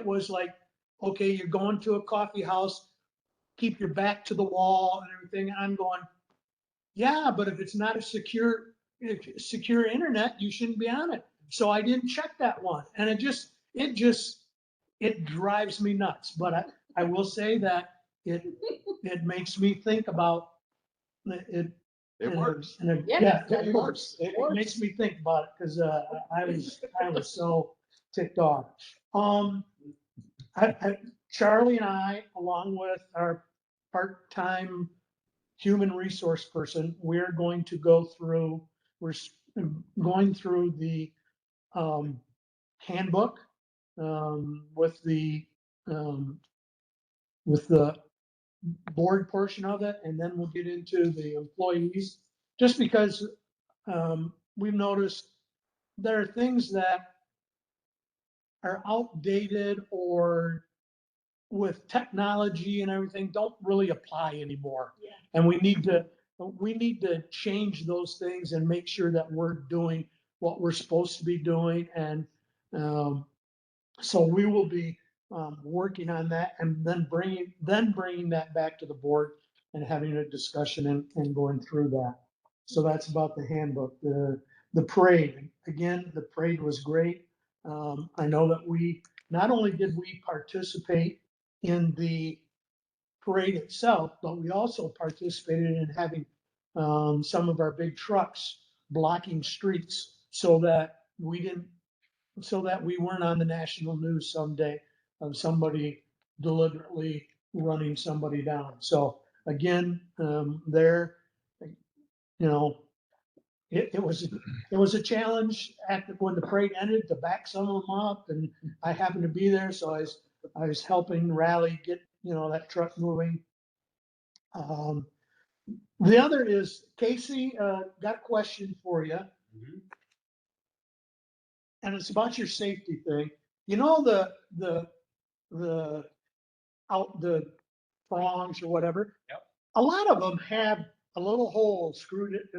was like, okay, you're going to a coffee house, keep your back to the wall and everything. And I'm going, yeah, but if it's not a secure internet, you shouldn't be on it. So I didn't check that one. And it drives me nuts. But I will say that it makes me think about it. It works. Yeah, it works. It makes me think about it because I was so ticked off. Charlie and I, along with our part-time human resource person, we're going to go through. We're going through the handbook with the board portion of it, and then we'll get into the employees. Just because we've noticed there are things that are outdated or with technology and everything don't really apply anymore. Yeah. And we need to change those things and make sure that we're doing what we're supposed to be doing. And so we will be working on that and then bringing that back to the board and having a discussion and going through that. So that's about the handbook. The parade, again, the parade was great. I know that not only did we participate in the parade itself, but we also participated in having some of our big trucks blocking streets so that we weren't on the national news someday of somebody deliberately running somebody down. So again, there, you know, it was a challenge when the parade ended to back some of them up, and I happened to be there, so I was helping rally, get, you know, that truck moving. The other is, Casey, got a question for you. And it's about your safety thing. You know, the prongs or whatever. Yep. A lot of them have a little hole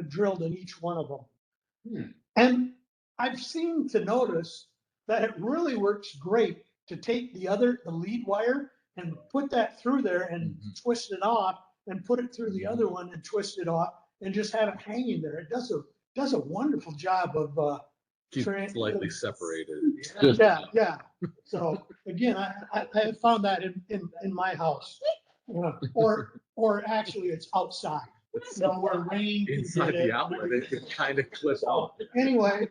drilled in each one of them. And I've seen to notice that it really works great to take the lead wire and put that through there and twist it off and put it through the other one and twist it off and just have it hanging there. It does a wonderful job of, Keep it slightly separated. yeah. So again, I have found that in my house. Or actually it's outside. You know, where rain. can Inside get it. the outlet, it kind of clips off. Anyway,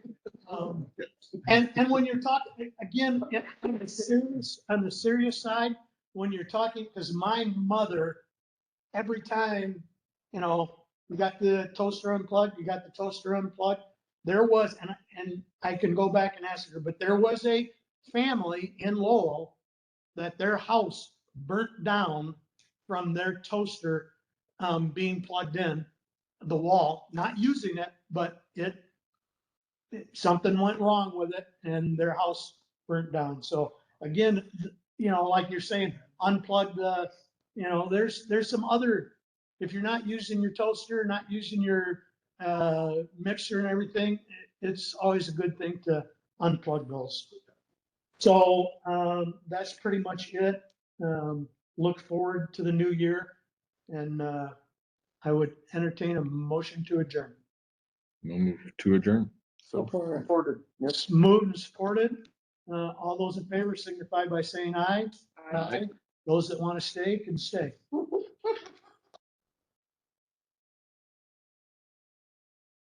and when you're talking, again, on the serious side, when you're talking, because my mother, every time, you know, you got the toaster unplugged, there was, and I can go back and ask her, but there was a family in Lowell that their house burnt down from their toaster being plugged in the wall, not using it, but something went wrong with it and their house burnt down. So again, you know, like you're saying, unplug the, you know, there's some other, if you're not using your toaster, not using your mixer and everything, it's always a good thing to unplug those. So that's pretty much it. Look forward to the new year, and I would entertain a motion to adjourn. We'll move to adjourn. Supported. It's moved and supported. All those in favor signify by saying aye. Aye. Those that want to stay can stay.